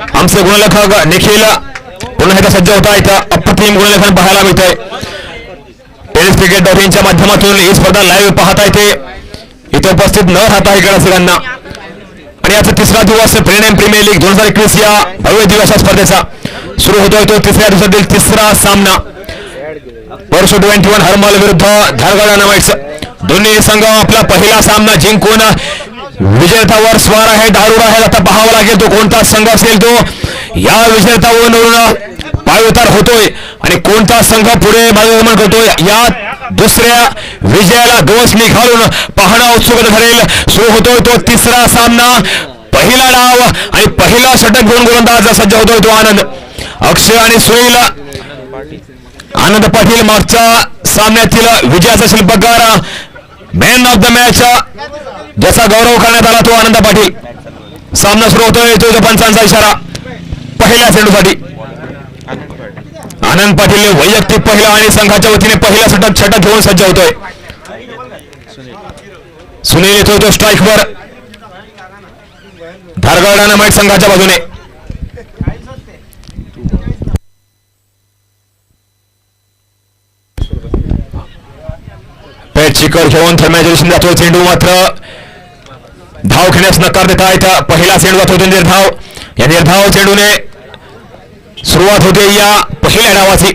आमचे गुणलेखक निखिल पुन्हा एकदा सज्ज होता इथं अप्रतिम गुणलेखन पाहायला मिळतंय. टेनिस क्रिकेट.च्या माध्यमातून ही स्पर्धा लाईव्ह पाहता येते. इथे उपस्थित न राहता इकडे सगळ्यांना आणि याचा तिसरा दिवस प्रीमियम प्रीमियर लीग 2021 या भव्य दिवस स्पर्धेचा सुरू होतोय. तो तिसऱ्या दिवसातील तिसरा सामना वर्ष 21 हरमल विरुद्ध धारगड डायनामाइट्स. दोन्ही संघ आपला पहिला सामना जिंकून विजेतावर स्वार आहे, दारूड आहे. आता पाहावं लागेल तो कोणता संघ असेल तो या विजेतावरून पायउतार होतोय आणि कोणता संघ पुढे मार्गक्रमण करतोय. या दुसऱ्या विजयाला गवसणी घालून पाहणं उत्सुक ठरेल. सुरू होतोय तो तिसरा सामना. पहिला डाव आणि पहिला षटक घेऊन गोलंदाज सज्ज होतोय तो आनंद. अक्षय आणि सुनील. आनंद पाटील मागच्या सामन्यातील विजयाचा शिल्पकार, मॅन ऑफ द मॅच ज्याचा गौरव करण्यात आला तो आनंद पाटील. सामना सुरू होतोय तो पंचांचा इशारा पहिल्या चेंडूसाठी. आनंद पाटील वैयक्तिक पहिला आणि संघाच्या वतीने पहिला षटक घेऊन सज्ज होतोय. सुनील येतोय तो स्ट्राईकवर धारगड डायनामाइट संघाच्या बाजूने. पेट चिकर घेऊन थर्मॅच्या दिशेने जातोय चेंडू. मात्र धाव घेण्यास नकार देत आहेत. पहिला चेंडू जातोय निर्धाव. या निर्धाव चेंडूने सुरुवात होते या पहिल्या डावाची.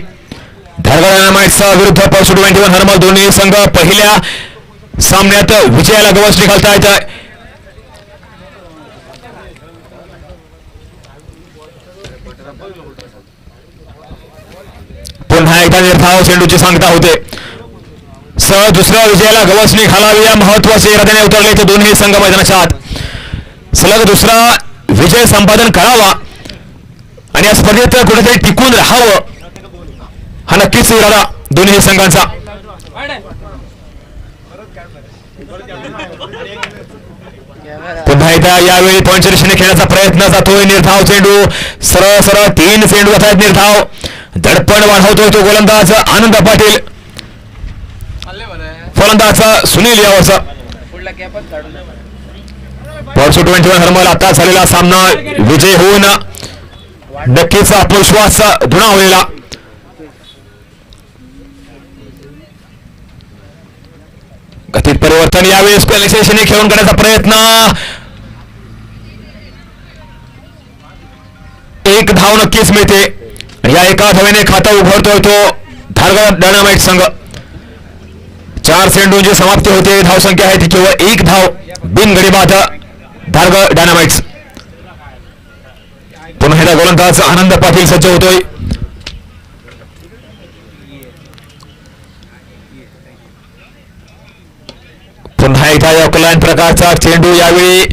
धारगड डायनामाइट्स विरुद्ध वर्ष 21 हरमल. दोन्ही संघ पहिल्या सामन्यात विजयाला गवसणी घालतायत. पुन्हा एकदा निर्धाव चेंडूची सांगता होते. दुसऱ्या विजयाला गवसणी घालावी या महत्वाच्या इराद्याने उतरले ते दोन्ही संघ मैदानाच्या आत. सलग दुसरा विजय संपादन करावा आणि या स्पर्धेत कुठेतरी टिकून राहावं हा नक्कीच इरादा दोन्ही संघांचा. पुन्हा एकदा यावेळी पॉईंटच्या दिशेने खेळण्याचा प्रयत्न जातोय. निर्धाव चेंडू सरळ सरळ 3 चेंडू जात आहेत. निर्धाव दडपण वाढवतोय तो गोलंदाज आनंद पाटील. फलंदाज सुनील यावरचा. वर्ष 21 हरमल आता झालेला सामना विजय होऊन नक्कीच आत्मविश्वास दुणावलेला. गतीत परिवर्तन यावेळी स्पेलिसेशने खेळून करण्याचा प्रयत्न. एक धाव नक्कीच मिळते. या एका धावेने खातं उघडतोय तो धारगड डायनामाइट संघ. 4 चेंडूंची समाप्ती होते. धावसंख्या आहे ती केवळ 1 धाव बिनगडीबाद धारगड डायनामाइट्स. पुन्हा एकदा गोलंदाज आनंद पाटील सज्ज होतोय. पुन्हा एकदा ऑकलाइन प्रकारचा चेंडू यावेळी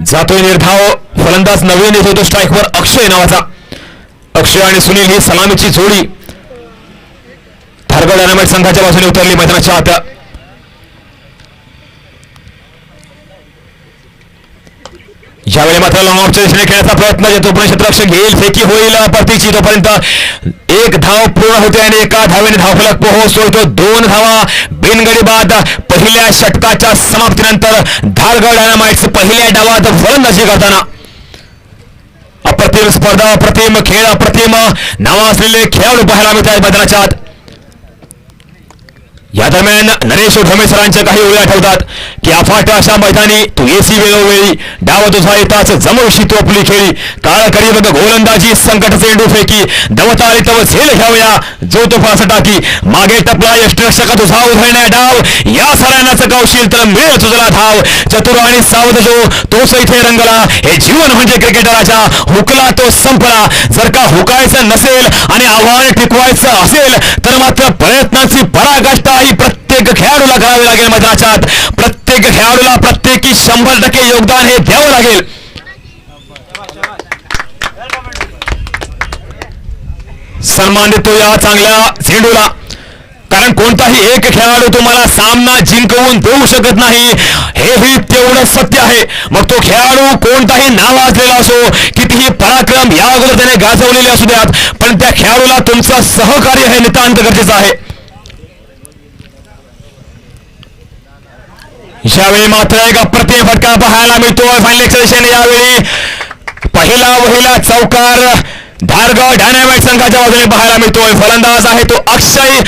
जातोय निर्धाव. फलंदाज नवीन येतो तो स्ट्राईकवर अक्षय नावाचा. अक्षय आणि सुनील ही सलामीची जोडी धारगड डायनामाइट संघाच्या बाजूने उतरली मैदानाच्या आत. यावेळी मात्र लॉंग ऑफच्या दिशेने खेळण्याचा प्रयत्न येतो. पुणे क्षेत्ररक्षक घेईल, फेकी होईल परतीची. तोपर्यंत 1 धाव पूर्ण होते आणि एका धावेने धावफलक पोहोचतोय तो 2 धावा बिनगडी बाद. पहिल्या षटकाच्या समाप्तीनंतर धारगड डायनामाइट्स पहिल्या डावात फलंदाजी करताना अप्रतिम स्पर्धा, अप्रतिम खेळ, अप्रतिम नाव असलेले खेळाडू पाहायला मिळत आहेत मैदानाच्या आत. या दरम्यान नरेश ढोमेसरांच्या काही ओळी आठवतात की अफाट अशा मैदानी तू येसी वेळोवेळी डाव तुझा येताच जमवशी तू आपली खेळी. काळ करी बघ गोलंदाजी संकट चेंडू फेकी. दवताळी तव झेल घ्यावया जो तो फास टाकी. मागे टपला यष्टरक्षक तुझा उधळण्या डाव. या साऱ्यांनाच गावशील तर मिळेल तुझला धाव. चतुर आणि सावध जो तोच इथे रंगला. हे जीवन म्हणजे क्रिकेटराचा. हुकला तो संपला. जर का हुकायचं नसेल आणि आव्हान टिकवायचं असेल तर मात्र प्रयत्नाची पराकाष्ठा ही प्रत्येक खेळाडूला करावी लागेल मैदानाच्या आत. प्रत्येक खेळाडूला प्रत्येकी 100% योगदान हे द्यावं लागेल. सन्मान देतो या चांगल्या चेंडूला. कारण कोणताही एक खेळाडू तुम्हाला सामना जिंकवून देऊ शकत नाही हेही तेवढं सत्य आहे. मग तो खेळाडू कोणताही नावाजलेला असो, कितीही पराक्रम या अगोदर त्याने गाजवलेले असू द्यात, पण त्या खेळाडूला तुमचं सहकार्य हे नितांत गरजेचं आहे. यावेळी मात्र एक अप्रतिम फटका पाहायला मिळतोय फायनलच्या दिशेने. यावेळी पहिला चौकार धारगड डायनामाइट संघाच्या बाजूने पाहायला मिळतोय. फलंदाज आहे तो अक्षय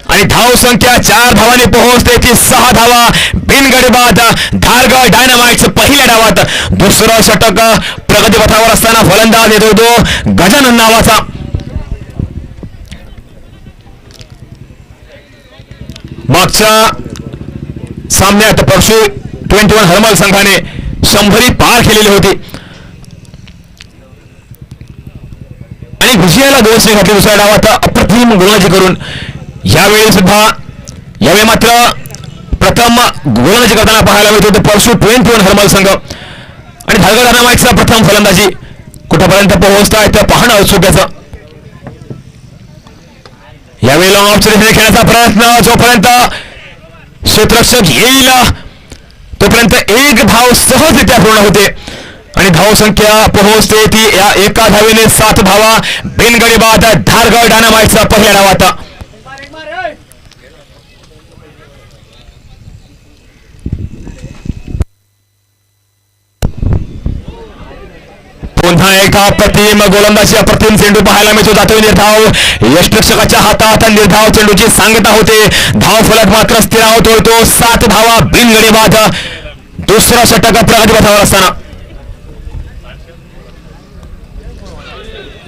आणि धाव संख्या 4 धावांनी पोहोचते ती 6 धावा बिनगडी बाद धारगड डायनामाइटचं पहिल्या डावात. दुसरं षटक प्रगतीपथावर असताना फलंदाज येतो तो गजानन नावाचा. मागच्या सामन्यात परशु 21 हरमल संघाने 100 पार केलेली होती आणि विजयाला दोषी घातले दुसऱ्या डावात अप्रतिम गोलंदाजी करून. यावेळी मात्र प्रथम गोलंदाजी करताना पाहायला मिळतो तो परशु 21 हरमल संघ आणि धारगड डायनामाइटचा प्रथम फलंदाजी कुठपर्यंत पोहोचतायत पाहणं औत्सुक्याचं. यावेळी लॉंग ऑफच्या दिशेने खेळण्याचा प्रयत्न. जोपर्यंत क्षेत्ररक्षक येईल तोपर्यंत एक धाव सहजरित्या पूर्ण होते आणि धाव संख्या पोहोचते ती या एका धावेने 7 धावा बिनगडी बाद धारगड डायनामाइटचा पहिल्या डावात. पुन्हा एका अप्रतिम गोलंदाजी अप्रतिम चेंडू पाहायला मिळतो. जातोय निर्धाव. यष्टिरक्षकाच्या हातात निर्धाव चेंडूची सांगता होते. धाव फलक मात्र स्थिर होतोय तो 7 धावा बिनगडी बाद. दुसरा षटक प्रगतीपथावर असताना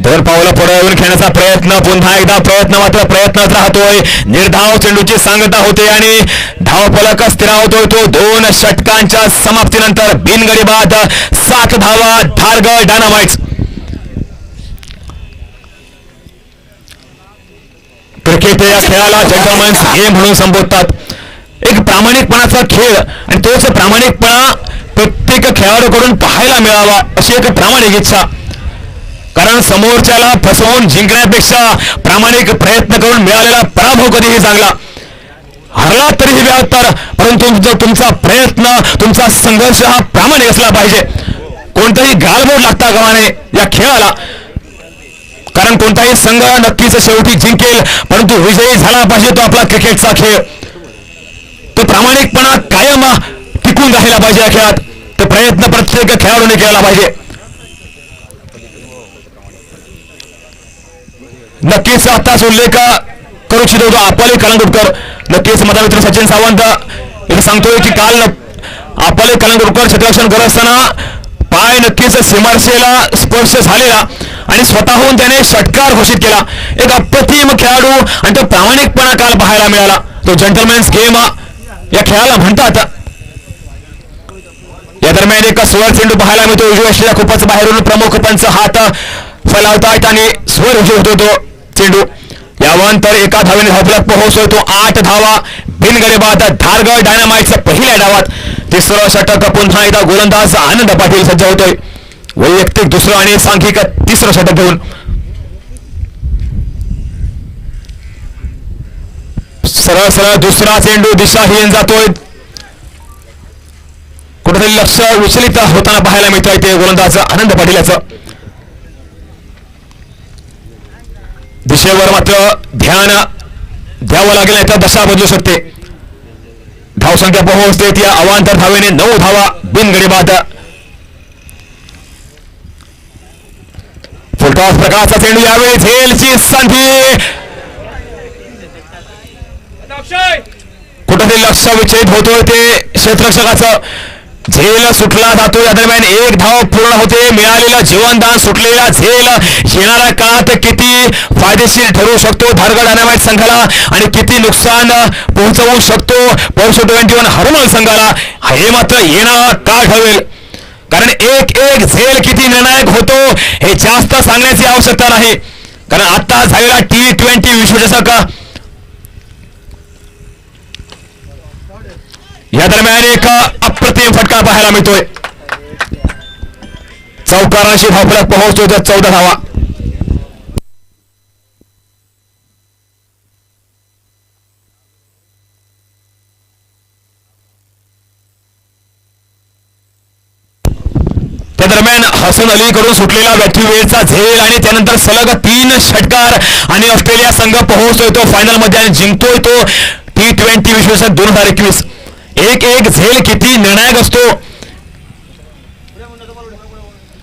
दोन पावलं पुढे येऊन खेळण्याचा प्रयत्न. पुन्हा एकदा प्रयत्न मात्र प्रयत्नात राहतोय. निर्धाव चेंडूची सांगता होते आणि धाव फलक स्थिर होतोय तो 2 षटकांच्या समाप्तीनंतर बिनगडी बाद 7 धावा धारगड डायनामाइट्स. क्रिकेट या खेळाला जेंटलमॅन्स गेम म्हणून संबोधतात. एक प्रामाणिकपणाचा खेळ आणि तोच प्रामाणिकपणा प्रत्येक खेळाडूकडून पाहायला मिळावा अशी एक प्रामाणिक इच्छा. कारण समोरच्याला फसवून जिंकण्यापेक्षा प्रामाणिक प्रयत्न करून मिळालेला पराभव कधीही चांगला. हरला तरीही बेहत्तर, परंतु तुमचा प्रयत्न तुमचा संघर्ष हा प्रामाणिक असला पाहिजे. कोणताही गालबोट लागता कामा नये या खेळाला. कारण कोणताही संघ नक्कीच शेवटी जिंकेल, परंतु विजयी झाला पाहिजे तो आपला क्रिकेटचा खेळ. तो प्रामाणिकपणा कायम टिकून राहिला पाहिजे या खेळात. तो प्रयत्न प्रत्येक खेळाडूने केला पाहिजे. नक्कीच आताच उल्लेख करू इच्छितो आपाले कलंगुटकर. नक्कीच माझा मित्र सचिन सावंत हे सांगतोय की काल आपाले कलंगुटकर क्षेत्ररक्षण करत असताना पाय नक्कीच सीमारेषेला स्पर्श झालेला आणि स्वतःहून त्याने षटकार घोषित केला. एक अप्रतिम खेळाडू आणि तो प्रामाणिकपणा काल पाहायला मिळाला. तो जेंटलमॅन्स गेम या खेळाला म्हणतात. या दरम्यान एक स्वर चेंडू पाहायला मिळतो. उजव्या अष्टया खूपच बाहेरून प्रमुख पंच हात फैलावतायत आणि स्वर उजवी होतो तो चेंडू. यानंतर एका धावेने धावफलक पोहोचतोय तो 8 धावा बिनगडी बाद धारगड डायनामाइटच्या पहिल्या डावात. तिसरं षटक पुन्हा एकदा गोलंदाज आनंद पाटील सज्ज होतोय वैयक्तिक दुसरं आणि सांघिक तिसरं षटक घेऊन. सरळ सरळ दुसरा चेंडू दिशाहीन जातोय. कुठेतरी लक्ष विचलित होताना पाहायला मिळतोय ते गोलंदाज आनंद पाटील याचं. दिशेवर मात्र ध्यान द्यावं लागेल नाही तर दशा बदलू शकते. धावसंख्या पोहोचते ती अवांतर धावेने 9 धावा बिनगडी बाद. फुलटॉस प्रकारचा चेंडू यावेळी झेलची संधी. कुठेतरी लक्ष विचलित होतोय ते क्षेत्ररक्षकाचं. झेल सुटला जातो. या दरम्यान 1 धाव पूर्ण होते. मिळालेलं जीवनदान सुटलेला झेल येणाऱ्या काळात किती फायदेशीर ठरू शकतो धारगड डायनामाइट संघाला आणि किती नुकसान पोहोचवू शकतो परशु 21 हरमल संघाला हे मात्र येणारा काळ ठरवेल. कारण एक झेल किती निर्णायक होतो हे जास्त सांगण्याची आवश्यकता नाही. कारण आता झालेला T20 विश्वचषक या दरम्यान एक अप्रतिम फटका पाहायला मिळतोय. चौकाराशी धावफलक पोहोचतोय 14 धावा. त्या दरम्यान हसन अलीकडून सुटलेला वेळचा झेल आणि त्यानंतर सलग 3 षटकार आणि ऑस्ट्रेलिया संघ पोहोचतोय तो फायनल मध्ये आणि जिंकतोय तो T20 विश्वचषक 2021. एक एक झेल किती निर्णायक असतो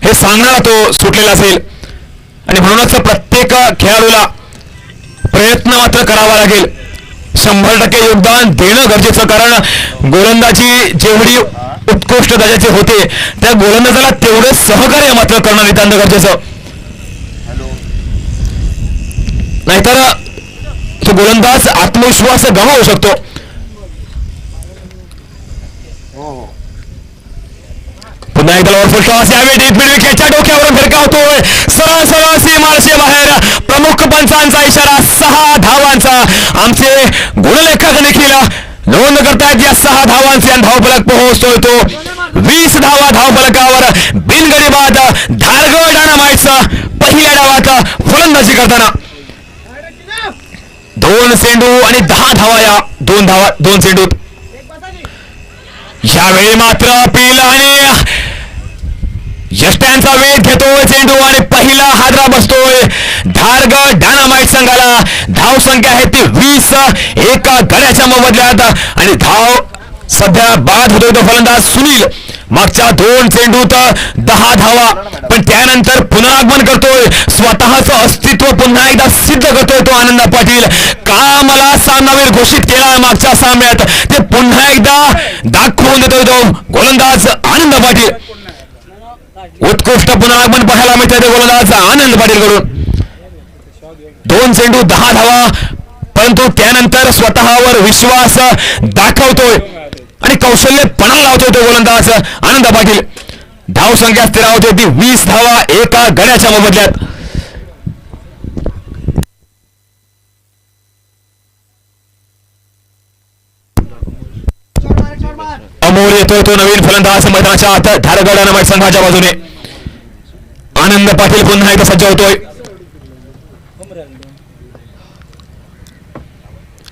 हे सांगणारा तो सुटलेला असेल आणि म्हणूनच प्रत्येक खेळाडूला प्रयत्न मात्र करावा लागेल. 100% योगदान देणं गरजेचं, कारण गोलंदाजी जेवढी उत्कृष्ट दर्जाचे होते त्या गोलंदाजाला तेवढे सहकार्य मात्र करणं नितांत गरजेचं. नाहीतर तो गोलंदाज आत्मविश्वास गमावू शकतो. पुन्हा एकदा ओव्हरफुल टॉस, यावेळी डीप मिड विकेटच्या डोक्यावरून फिरकावतोय, सरळ सरळ सीमारेषे बाहेर. प्रमुख पंचांचा इशारा, 6 धावांचा. आमचे गुणलेखक देखील नोंद करतायत या 6 धावांचे आणि धावफलक पोहोचतोय तो 20 धावा धावफलकावर. बिनगडी बाद धारगड डायनामाइट्स पहिल्या डावात फलंदाजी करताना 2 चेंडू आणि 10 धावा या 2 चेंडूत. यावेळी मात्र अपील आणि यष्ट्यांचा वेध घेतोय चेंडू आणि पहिला हादरा बसतोय धारगड डायनामाइट संघाला. धाव संख्या आहे ती 20 एका गड्याच्या मोबदल्यात आणि धाव सध्या बाद होतोय तो फलंदाज सुनील. मागच्या 2 चेंडूत 10 धावा, पण त्यानंतर पुनरागमन करतोय, स्वतःचं अस्तित्व पुन्हा एकदा सिद्ध करतोय तो आनंद पाटील. का मला सामनावीर घोषित केला मागच्या सामन्यात ते पुन्हा एकदा दाखवून देतोय तो गोलंदाज आनंद पाटील. उत्कृष्ट पुनरागमन पाहायला मिळतंय ते गोलंदाज आनंद पाटील कडून. 2 चेंडू 10 धावा, परंतु त्यानंतर स्वतःवर विश्वास दाखवतोय आणि कौशल्य पणा लावतोय तो गोलंदाज आनंद पाटील. धाव संख्या स्थिरावते ती 20 धावा एका गड्याच्या मोबदल्यात. अमोल येतोय तो नवीन फलंदाज मैदानाच्या आत धारगड डायनामाइट संघाच्या बाजूने. आनंद पाटील पुन्हा एकदा सज्ज होतोय.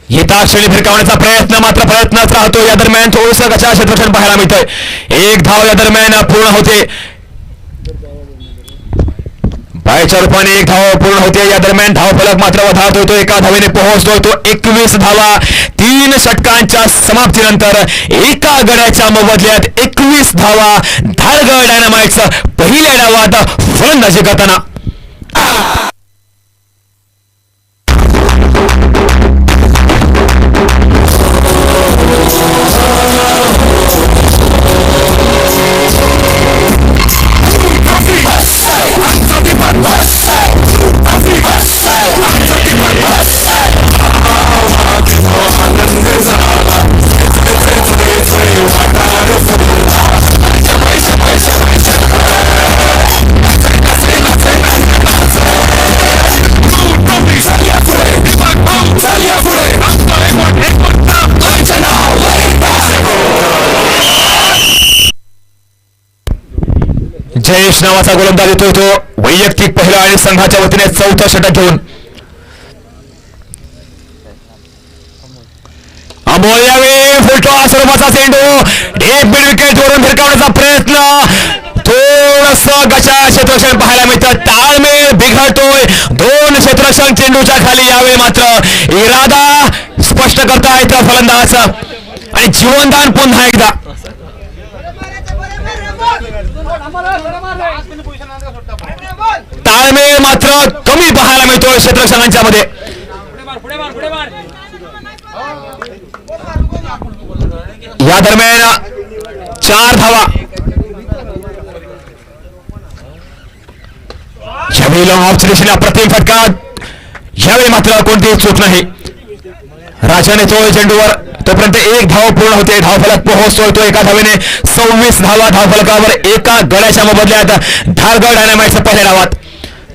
येता श्रेणी फिरकावण्याचा प्रयत्नच राहतो. या दरम्यान थोडंसं गचा क्षेत्ररक्षण पाहायला मिळतंय. 1 धाव या दरम्यान पूर्ण होते, बायच्या रूपाने 1 धाव पूर्ण होते. या दरम्यान धावफलक मात्र वधारतोय तो, एका धावेने पोहोचतोय तो 21 धावा. 3 षटकांच्या समाप्तीनंतर एका गड्याच्या मोबदल्यात 21 धावा धारगड डायनामाइट्स पहिल्या डावात फलंदाजी करताना. जयेश नावाचा गोलंदाज येतोय तो वैयक्तिक पहिला आणि संघाच्या वतीने 4थं षटक घेऊन. अमोल यावेळी फुलटॉस स्वरूपाचा चेंडू डीप मिड विकेट जोडून फिरकावण्याचा प्रयत्न, थोडस गचा क्षेत्ररक्षण पाहायला मिळतं. ताळमेळ बिघडतोय 2 क्षेत्ररक्षण चेंडूच्या खाली. यावेळी मात्र इरादा स्पष्ट करतायत फलंदाज आणि जीवनदान पुन्हा एकदा. ताळमेळ मात्र कमी पाहायला मिळतोय क्षेत्ररक्षकांच्या मध्ये. या दरम्यान 4 धावा. यावेळी लॉंग ऑफच्या दिशेने अप्रतिम फटका. यावेळी मात्र कोणतीही चूक नाही. राजाने तो चेंडूवर, तोपर्यंत 1 धाव पूर्ण होते. धावफलक पोहोचतोय तो एका धावेने 26 धावा धावफलकावर एका गड्याच्या मोबदल्यात धारगड डायनामाइट्स पहिल्या डावात.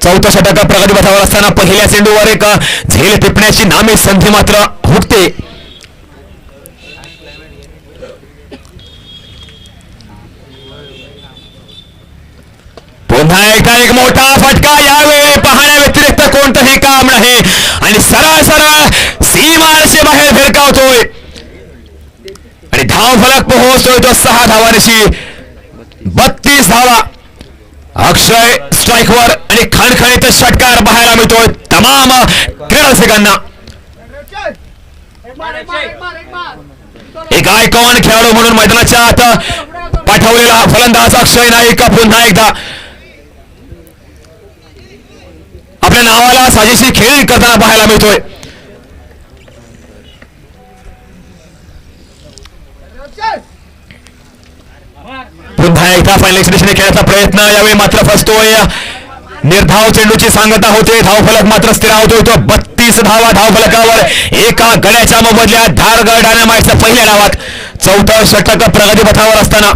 4थं षटक प्रगतीपथावर असताना पहिल्या चेंडूवर एक झेल टिपण्याची नामी संधी मात्र हुकते. पुन्हा एकदा एक मोठा फटका. यावेळी पाहण्या व्यतिरिक्त कोणतंही काम नाही आणि सरळ सरळ सीमारेषे बाहेर फिरकावतोय आणि धावफलक पोहोचतोय तो 6 धावांशी. 32 धावा. अक्षय स्ट्राईकवर आणि खणखणीत षटकार पाहायला मिळतोय तमाम क्रीडारसिकांना. एक आयकॉन खेळाडू म्हणून मैदानाच्या आत पाठवलेला फलंदाज अक्षय नाईक पुन्हा एकदा आपल्या नावाला साजेशी खेळ करताना पाहायला मिळतोय. पुन्हा एकदा फायनल दिशेने खेळण्याचा प्रयत्न, यावेळी मात्र फसतोय. निर्धाव चेंडूची सांगता होते, धावफलक मात्र स्थिरावतोय. तो 32 धावा धावफलकावर एका गड्याच्या मोबदल्यात धारगड डायनामाइट्सच्या पहिल्या डावात 4थं षटक प्रगतीपथावर असताना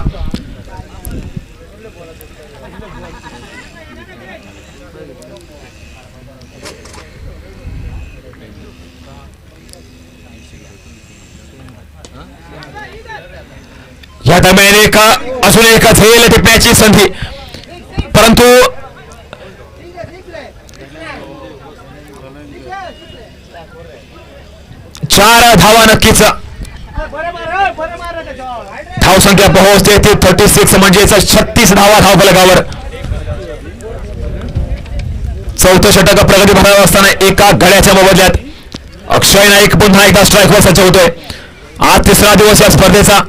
या दरम्यान अजून एक झेल टिपण्याची संधी, परंतु चार धावा नक्कीच. धावसंख्या पोहोचते ते 36 म्हणजेच 36 धावा धावफलकावर. 4थं षटक प्रगतीपथावर असताना एका गड्याच्या मोबदल्यात अक्षय नाईक पुन्हा एकदा स्ट्राईकवर सज्ज होतोय. आज तिसरा दिवस या स्पर्धेचा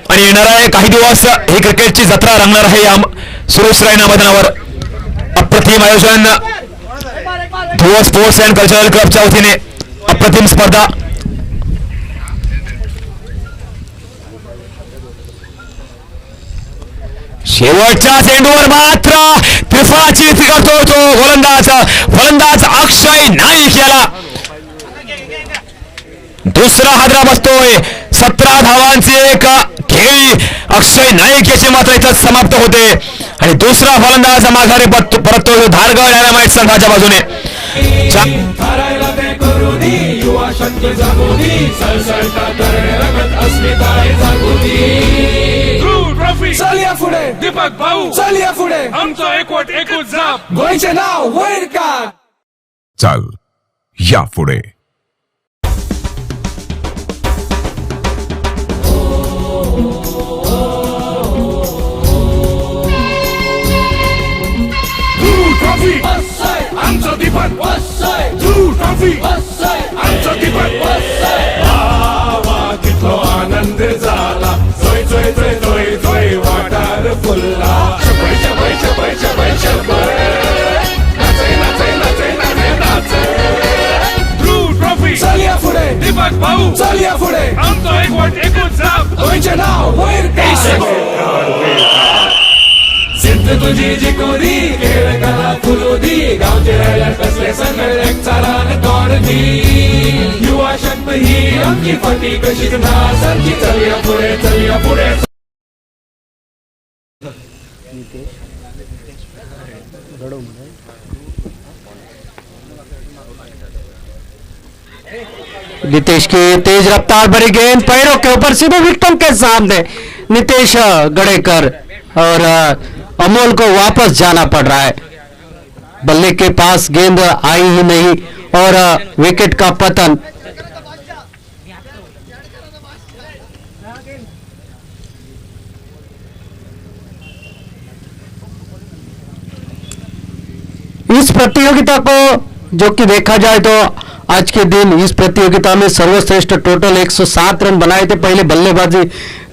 आणि येणार आहे काही दिवस ही क्रिकेटची जत्रा रंगणार आहे या सुरेश रायना मैदानावर. अप्रतिम आयोजन ध्रुव स्पोर्ट्स अँड कल्चरल क्लबच्या वतीने, अप्रतिम स्पर्धा. शेवटच्या चेंडूवर मात्र त्रिफळाची करतो तो फलंदाज अक्षय नाईक याला दुसरा हादरा बसतोय. 17 धावांची एक खेळी अक्षय नाईक याची मात्र इथं समाप्त होते आणि दुसरा फलंदाज माघारी परततो धारगड डायनामाइट संघाच्या बाजूने. चलिया पुढे दीपक भाऊ, चलिया पुढे आमचं एकवट एकूच जाप, गोयचे नाव वैर का. चल या पुढे. आमचं दीपक ट्रॉफी, आमचं दीपक कितलो आनंद झाला. जोय जोय जोय जोय जोय वाटार फुलला. शबय शबय शबय शबय शबय नाचे नाचे नाचे नाचे नाचे. ध्रुव ट्रॉफी, चलिया पुढे दीपक भाऊ, चलिया पुढे आमचं एकवट एकूच जाप, गोयचे नाव वैर का. सिद्ध तुझी जिकोरी खेळ कला फुलोदी, गावचे रायला कसले संगळ एक चालान तोडदी. युवा शक्ती ही आमची फटी कशीच नासारखी. चलिया पुढे चलिया पुढे. नितेश की तेज रफ्तार भरी गेंद पैरों के ऊपर सीधे विकेट के सामने. नितेश गड़ेकर और अमोल को वापस जाना पड़ रहा है. बल्ले के पास गेंद आई ही नहीं और विकेट का पतन. इस प्रतियोगिता को जो कि देखा जाए तो आज के दिन इस प्रतियोगिता में सर्वश्रेष्ठ टोटल 107 रन बनाए थे पहले बल्लेबाजी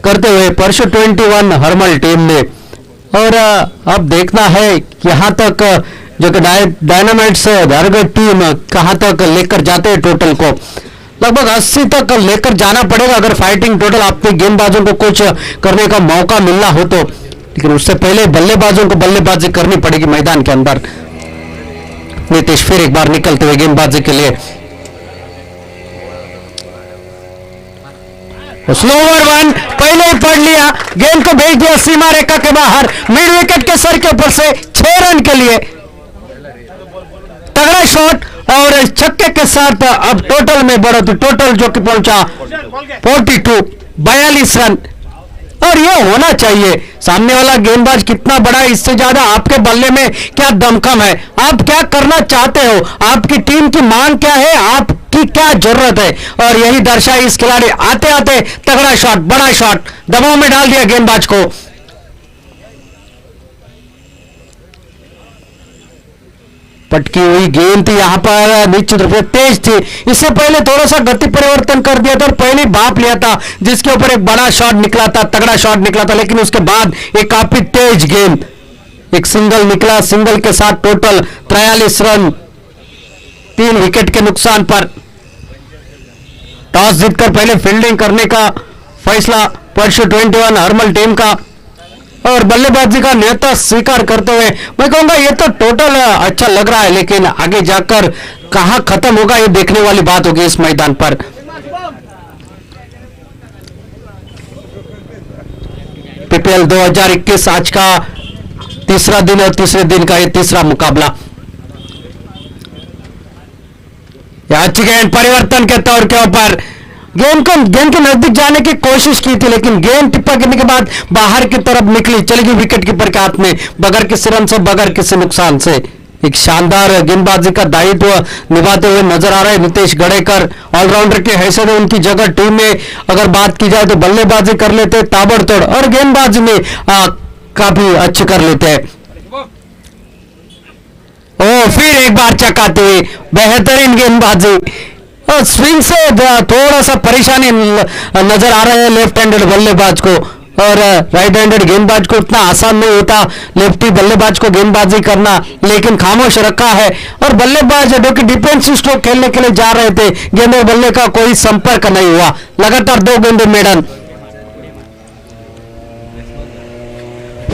करते हुए परशु 21 हरमल टीम ने. और अब देखना है यहाँ तक जो कि डायनामाइट्स धारगढ़ टीम कहाँ तक लेकर जाते हैं. टोटल को लगभग 80 तक लेकर जाना पड़ेगा अगर फाइटिंग टोटल अपने गेंदबाजों को कुछ करने का मौका मिलना हो तो. लेकिन उससे पहले बल्लेबाजों को बल्लेबाजी करनी पड़ेगी मैदान के अंदर. नीतीश फिर एक बार निकलते हुए गेंदबाजी के लिए. स्लोवर वन पहले ही पढ़ लिया, गेंद को भेज दिया सीमा रेखा के बाहर. मिड विकेट के सर के ऊपर से 6 रन के लिए तगड़ा शॉट और छक्के के साथ अब टोटल में बढ़त. टोटल जो कि पहुंचा 42 रन. और ये होना चाहिए. सामने वाला गेंदबाज कितना बड़ा है, इससे ज्यादा आपके बल्ले में क्या दमखम है, आप क्या करना चाहते हो, आपकी टीम की मांग क्या है, आपकी क्या जरूरत है. और यही दर्शाई इस खिलाड़ी. आते आते तगड़ा शॉट, बड़ा शॉट, दबाव में डाल दिया गेंदबाज को. पटकी हुई गेंद थी, यहाँ पर निश्चित रूप से तेज थी। इससे पहले थोड़ा सा गति परिवर्तन कर दिया था और पहले भाप लिया था, जिसके ऊपर एक बड़ा शॉट निकला था, तगड़ा शॉट निकला था, लेकिन उसके बाद एक काफी तेज गेंद, एक सिंगल निकला। सिंगल के साथ टोटल 43 रन 3 विकेट के नुकसान पर। टॉस जीतकर पहले फील्डिंग करने का फैसला परशु 21 हरमल टीम का, और बल्लेबाजी का नेता स्वीकार करते हुए मैं कहूंगा ये तो टोटल अच्छा लग रहा है, लेकिन आगे जाकर कहां खत्म होगा ये देखने वाली बात होगी इस मैदान पर। पीपीएल 2021 आज का तीसरा दिन और तीसरे दिन का ये तीसरा मुकाबला। अच्छी गेंद परिवर्तन के तौर के ऊपर गेंद के नजदीक जाने की कोशिश की थी, लेकिन गेंद टिप्पा गिरने के बाद बाहर की तरफ निकली, चली गई विकेट कीपर के हाथ में, बगैर किसी रन से, बगैर किसी नुकसान से। एक शानदार गेंदबाजी का दायित्व निभाते हुए नजर आ रहे हैं नितेश गड़ेकर। ऑलराउंडर के हैसियत में उनकी जगह टीम में अगर बात की जाए तो बल्लेबाजी कर लेते हैं ताबड़तोड़, और गेंदबाजी में काफी अच्छे कर लेते हैं। फिर एक बार चकाते हुए बेहतरीन गेंदबाजी, और स्विंग से थोड़ा सा परेशानी नजर आ रहा है लेफ्ट हैंडेड बल्लेबाज को, और राइट हैंडेड गेंदबाज को उतना आसान नहीं होता लेफ्टी बल्लेबाज को गेंदबाजी करना, लेकिन खामोश रखा है। और बल्लेबाज जो कि डिफेंसिव स्ट्रोक खेलने के लिए जा रहे थे, गेंद और बल्ले का कोई संपर्क नहीं हुआ, लगातार 2 गेंदों मेडन।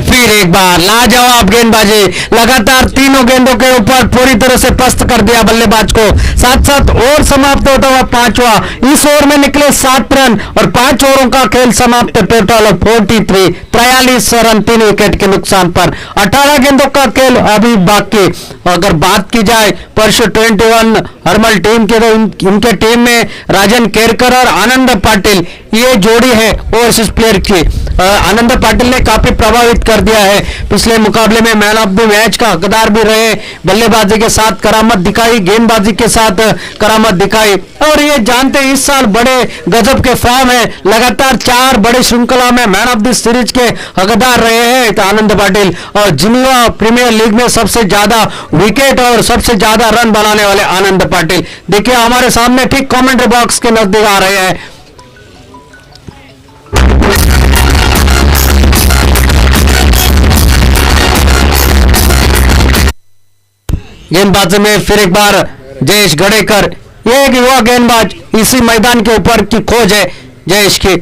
फिर एक बार लाजवाब गेंदबाजी, लगातार तीनों गेंदों के ऊपर पूरी तरह से पस्त कर दिया बल्लेबाज को। साथ साथ ओवर समाप्त होता हुआ 5वां, इस ओवर में निकले 7 रन और 5 ओवरों का खेल समाप्त, टोटल 43 रन 3 विकेट के नुकसान पर। 18 गेंदों का खेल अभी बाकी। अगर बात की जाए परशु 21 हरमल टीम के, तो इनके टीम में राजन केरकर और आनंद पाटिल ये जोड़ी है ओवरसीज प्लेयर की। आनंद पाटिल ने काफी प्रभावित कर दिया है, पिछले मुकाबले में मैन ऑफ द मैच का हकदार भी रहे, बल्लेबाजी के साथ करामत दिखाई, गेंदबाजी के साथ करामत दिखाई, और ये जानते इस साल बड़े गजब के फॉर्म है, लगातार 4 बड़ी श्रृंखला में मैन ऑफ द सीरीज के हकदार रहे हैं तो आनंद पाटिल, और जिनेवा प्रीमियर लीग में सबसे ज्यादा विकेट और सबसे ज्यादा रन बनाने वाले आनंद पाटिल। देखिए हमारे सामने ठीक कमेंट्री बॉक्स के नजदीक आ रहे हैं। गेंदबाजी में फिर एक बार जयेश गड़ेकर, ये एक युवा गेंदबाज, इसी मैदान के ऊपर की खोज है जयेश की।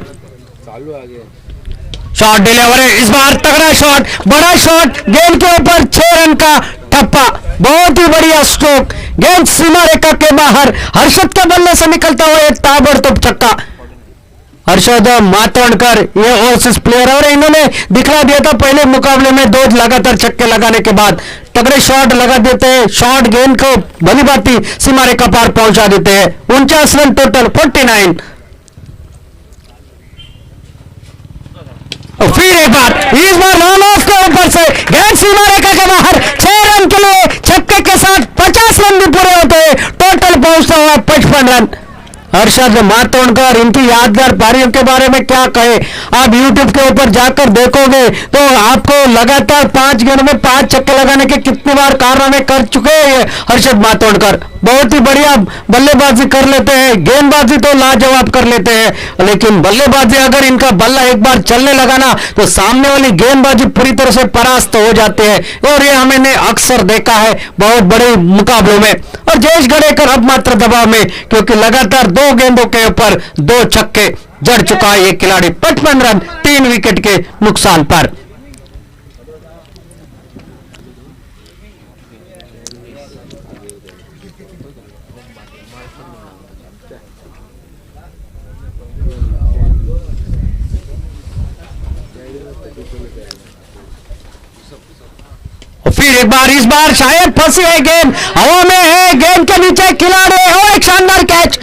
शॉट डिलीवरी, इस बार तगड़ा शॉट, बड़ा शॉट, गेंद के ऊपर 6 रन का ठप्पा, बहुत ही बढ़िया स्ट्रोक, गेंद सीमा रेखा के बाहर, हर्षद के बल्ले से निकलता हुआ एक ताबड़तोड़ छक्का। हर्षद मातोंडकर ये ओवरसीज प्लेयर, और इन्होंने दिखला दिया था पहले मुकाबले में 2 लगातार छक्के लगाने के बाद, तगड़े शॉट लगा देते हैं, शॉट गेंद को भली भांति सीमा रेखा पार पहुंचा देते हैं। 49 रन टोटल 49। और फिर एक बार, इस बार रन ऑफ के ऊपर से गेंद सीमा रेखा के बाहर, 6 रन के लिए छक्के के साथ 50 रन भी पूरे होते हैं, टोटल पहुंचता हुआ 55 रन। हर्षद मातोंडकर, इनकी यादगार पारियों के बारे में क्या कहे, आप YouTube के ऊपर जाकर देखोगे तो आपको लगातार 5 गेंद में 5 छक्के लगाने के कितनी बार कारनामे कर चुके हैं हर्षद मातोंडकर। बहुत ही बढ़िया बल्लेबाजी कर लेते हैं, गेंदबाजी तो लाजवाब कर लेते हैं, लेकिन बल्लेबाजी अगर इनका बल्ला एक बार चलने लगा ना तो सामने वाली गेंदबाजी पूरी तरह से परास्त हो जाते हैं, और ये हमने अक्सर देखा है बहुत बड़े मुकाबलों में। और जयेश गड़ेकर अब मात्र दबाव में, क्योंकि लगातार 2 गेंदों के ऊपर 2 छक्के जड़ चुका है ये खिलाड़ी। 55 रन 3 विकेट के नुकसान पर। फिर एक बार, इस बार शायद फंसी है गेंद, हवा में है, गेंद के नीचे खिलाड़ी, और एक शानदार कैच।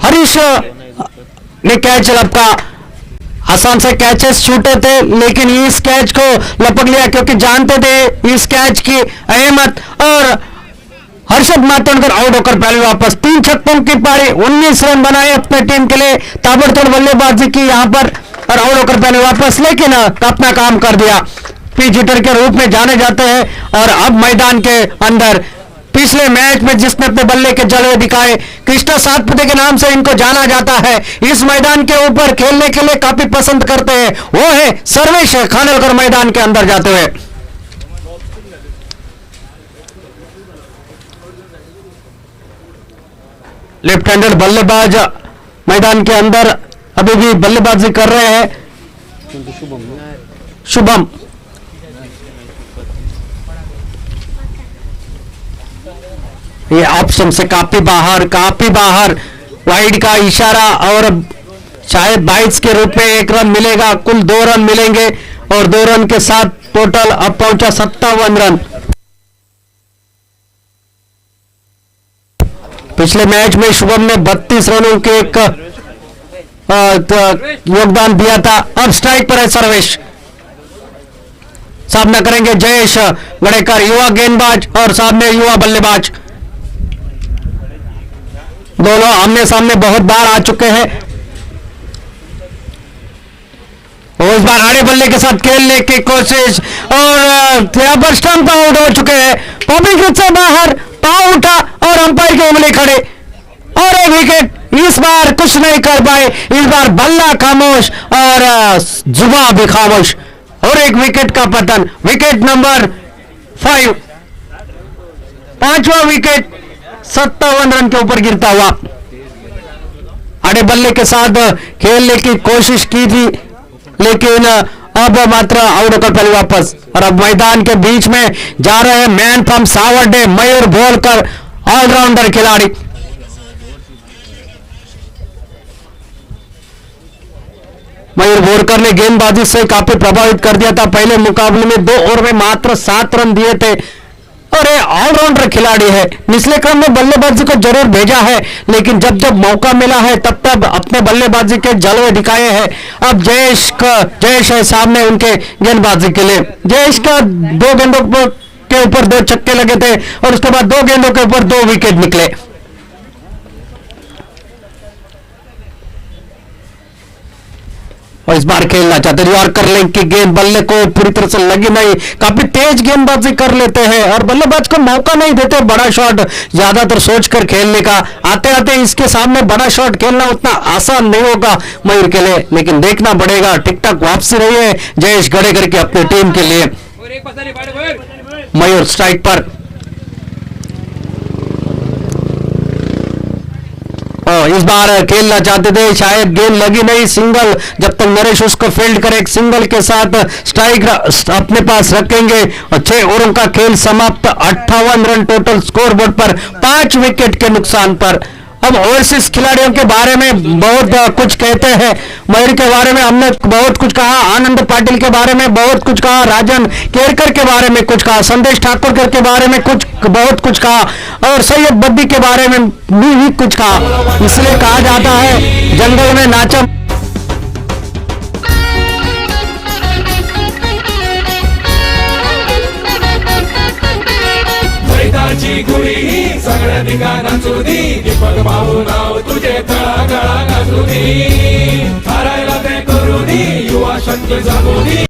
हरीश ने कैच लपका, आसान से कैचेस छूटे थे, लेकिन इस कैच को लपक लिया क्योंकि जानते थे इस कैच की अहमियत, और हर्षद मातोंडकर आउट होकर पहले वापस। 3 छक्कों की पारी, 19 रन बनाए अपने टीम के लिए, ताबड़तोड़ बल्लेबाजी की यहाँ पर और आउट होकर पहले वापस, लेकिन अपना काम कर दिया। पिच हिटर के रूप में जाने जाते हैं और अब मैदान के अंदर पिछले मैच में जिसने अपने बल्ले के जलवे दिखाए, कृष्णा सातपुते के नाम से इनको जाना जाता है। इस मैदान के ऊपर खेलने के लिए काफी पसंद करते हैं, वो है सर्वेश खानोलकर मैदान के अंदर जाते हुए। लेफ्ट हैंडेड बल्लेबाज मैदान के अंदर अभी भी बल्लेबाजी कर रहे हैं शुभम। ये ऑप्शन से काफी बाहर वाइड का इशारा और शायद 22 के रूप में 1 रन मिलेगा। कुल 2 रन मिलेंगे और 2 रन के साथ टोटल अब पहुंचा 57 रन। पिछले मैच में शुभम ने 32 रनों के एक योगदान दिया था। अब स्ट्राइक पर है सर्वेश, सामना करेंगे जयेश गड़ेकर, युवा गेंदबाज और सामने युवा बल्लेबाज। दोनों आमने सामने बहुत बार आ चुके हैं और इस बार आड़े बल्ले के साथ खेलने की कोशिश और यहाँ पर स्टंप आउट हो चुके हैं। पब्लिक से बाहर, पांव उठा और अंपायर की उंगली खड़े और एक विकेट। इस बार कुछ नहीं कर पाए, इस बार बल्ला खामोश और जुबा भी खामोश और एक विकेट का पतन। विकेट नंबर 5, 5वां विकेट 57 रन के ऊपर गिरता हुआ। आड़े बल्ले के साथ खेलने की कोशिश की थी लेकिन अब मात्र आउट होकर पहले वापस और अब मैदान के बीच में जा रहे हैं मैन फ्रॉम सावरडे मयूर बोलकर, ऑलराउंडर खिलाड़ी। मयूर बोरकर ने गेंदबाजी से काफी प्रभावित कर दिया था। पहले मुकाबले में 2 ओवर में मात्र 7 रन दिए थे और ये ऑलराउंडर खिलाड़ी है। निचले क्रम में बल्लेबाजी को जरूर भेजा है लेकिन जब जब मौका मिला है तब तब अपने बल्लेबाजी के जलवे दिखाए हैं। अब जयेश है सामने उनके गेंदबाजी के लिए। जयेश का 2 गेंदों के ऊपर 2 छक्के लगे थे और उसके बाद 2 गेंदों के ऊपर 2 विकेट निकले। और इस बार खेलना चाहते हैं यॉर्कर लेग की गेंद, बल्ले को पूरी तरह से लगी नहीं। काफी तेज गेंदबाजी कर लेते हैं और बल्लेबाज को मौका नहीं देते बड़ा शॉट ज्यादातर सोचकर खेलने का। आते आते इसके सामने बड़ा शॉट खेलना उतना आसान नहीं होगा मयूर के लिए, लेकिन देखना पड़ेगा। टिक टाक वापसी रही है जयेश गड़ेकर की अपनी टीम के लिए। मयूर स्ट्राइक पर, इस बार खेलना चाहते थे, शायद गेंद लगी नहीं। सिंगल, जब तक नरेश उसको फील्ड करे एक सिंगल के साथ स्ट्राइक अपने पास रखेंगे और 6 ओवरों का खेल समाप्त। 58 रन टोटल स्कोर बोर्ड पर 5 विकेट के नुकसान पर। अब ओवरसीज खिलाड़ियों के बारे में बहुत कुछ कहते हैं। मयूर के बारे में हमने बहुत कुछ कहा, आनंद पाटिल के बारे में बहुत कुछ कहा, राजन केरकर के बारे में कुछ कहा, संदेश ठाकुर के बारे में बहुत कुछ कहा और सैयद बद्दी के बारे में भी कुछ कहा। इसलिए कहा जाता है जंगल में नाचा। मैदाची गुरी सगळ्या ठिकाणा चुदी, दीपक भाऊ नाव तुझे तळागाळा गाजू दे, हरायला ते करू दे, युवा शक्ती जागू दे।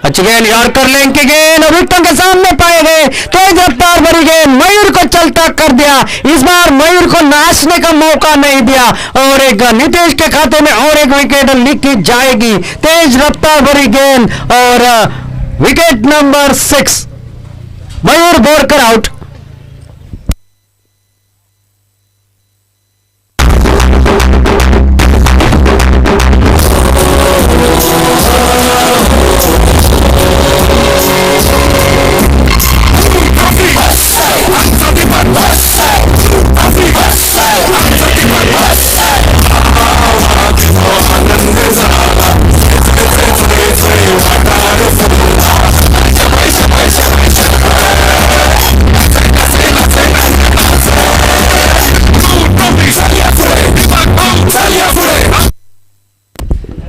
अच्छी गेंद यॉर्कर लेग की गेंद विकेटों के सामने पाए गए। तेज रफ्तार भरी गेंद मयूर को चलता कर दिया। इस बार मयूर को नाचने का मौका नहीं दिया और एक नीतीश के खाते में और एक विकेट लिखी जाएगी। तेज रफ्तार भरी गेंद और wicket number 6, Mayur Borkar out.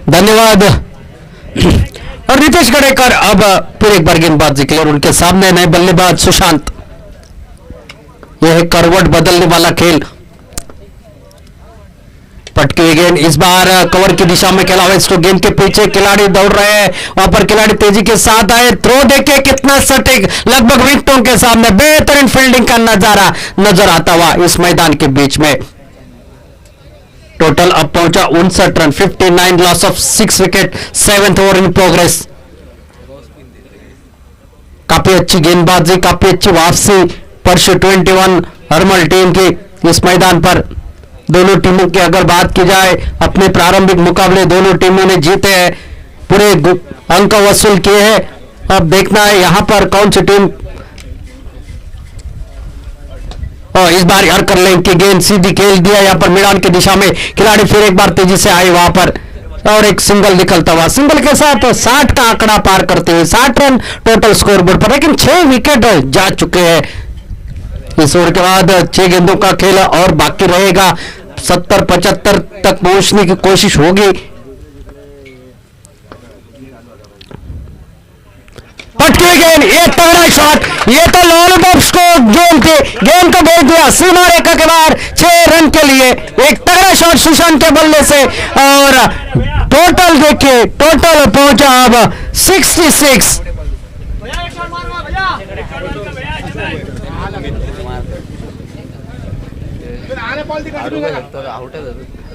धन्यवाद। और नीतीश गड़ेकर अब फिर एक बार गेंदबाजी के लिए उनके सामने नए बल्लेबाज सुशांत। यह है करवट बदलने वाला खेल। पटकी गेंद इस बार कवर की दिशा में खेला हुआ, स्ट्रोक गेंद के पीछे खिलाड़ी दौड़ रहे हैं, वहां पर खिलाड़ी तेजी के साथ आए, थ्रो देखे कितना सटीक, लगभग विकेटों के सामने बेहतरीन फील्डिंग का नजारा नजर आता हुआ इस मैदान के बीच में। टोटल अब पहुंचा 59 run, 59, loss of 6 wicket, 7th over in progress. काफी अच्छी गेंदबाजी, काफी अच्छी वापसी परशु 21 हरमल टीम की इस मैदान पर। दोनों टीमों की अगर बात की जाए, अपने प्रारंभिक मुकाबले दोनों टीमों ने जीते हैं, पूरे अंक वसूल किए हैं। अब देखना है यहां पर कौन सी टीम, और इस बार हरकर लेंग की गेंद सीधी खेल दिया यहां पर मैदान की दिशा में, खिलाड़ी फिर एक बार तेजी से आए वहां पर और एक सिंगल निकलता हुआ, सिंगल के साथ 60 का आंकड़ा पार करते हुए 60 रन टोटल स्कोर बोर्ड पर, लेकिन 6 विकेट जा चुके हैं। इस ओवर के बाद 6 गेंदों का खेल और बाकी रहेगा, 70-75 तक पहुंचने की कोशिश होगी। पटकी गेंद, ये तगड़ा शॉट, ये तो लॉलीपॉप स्ट्रोक गेंद थी, गेंद को भेज दिया सीमा रेखा के बाहर 6 रन के लिए। एक तगड़ा शॉट सुशांत के बल्ले से, और टोटल देखिए, टोटल पहुंचा अब 66।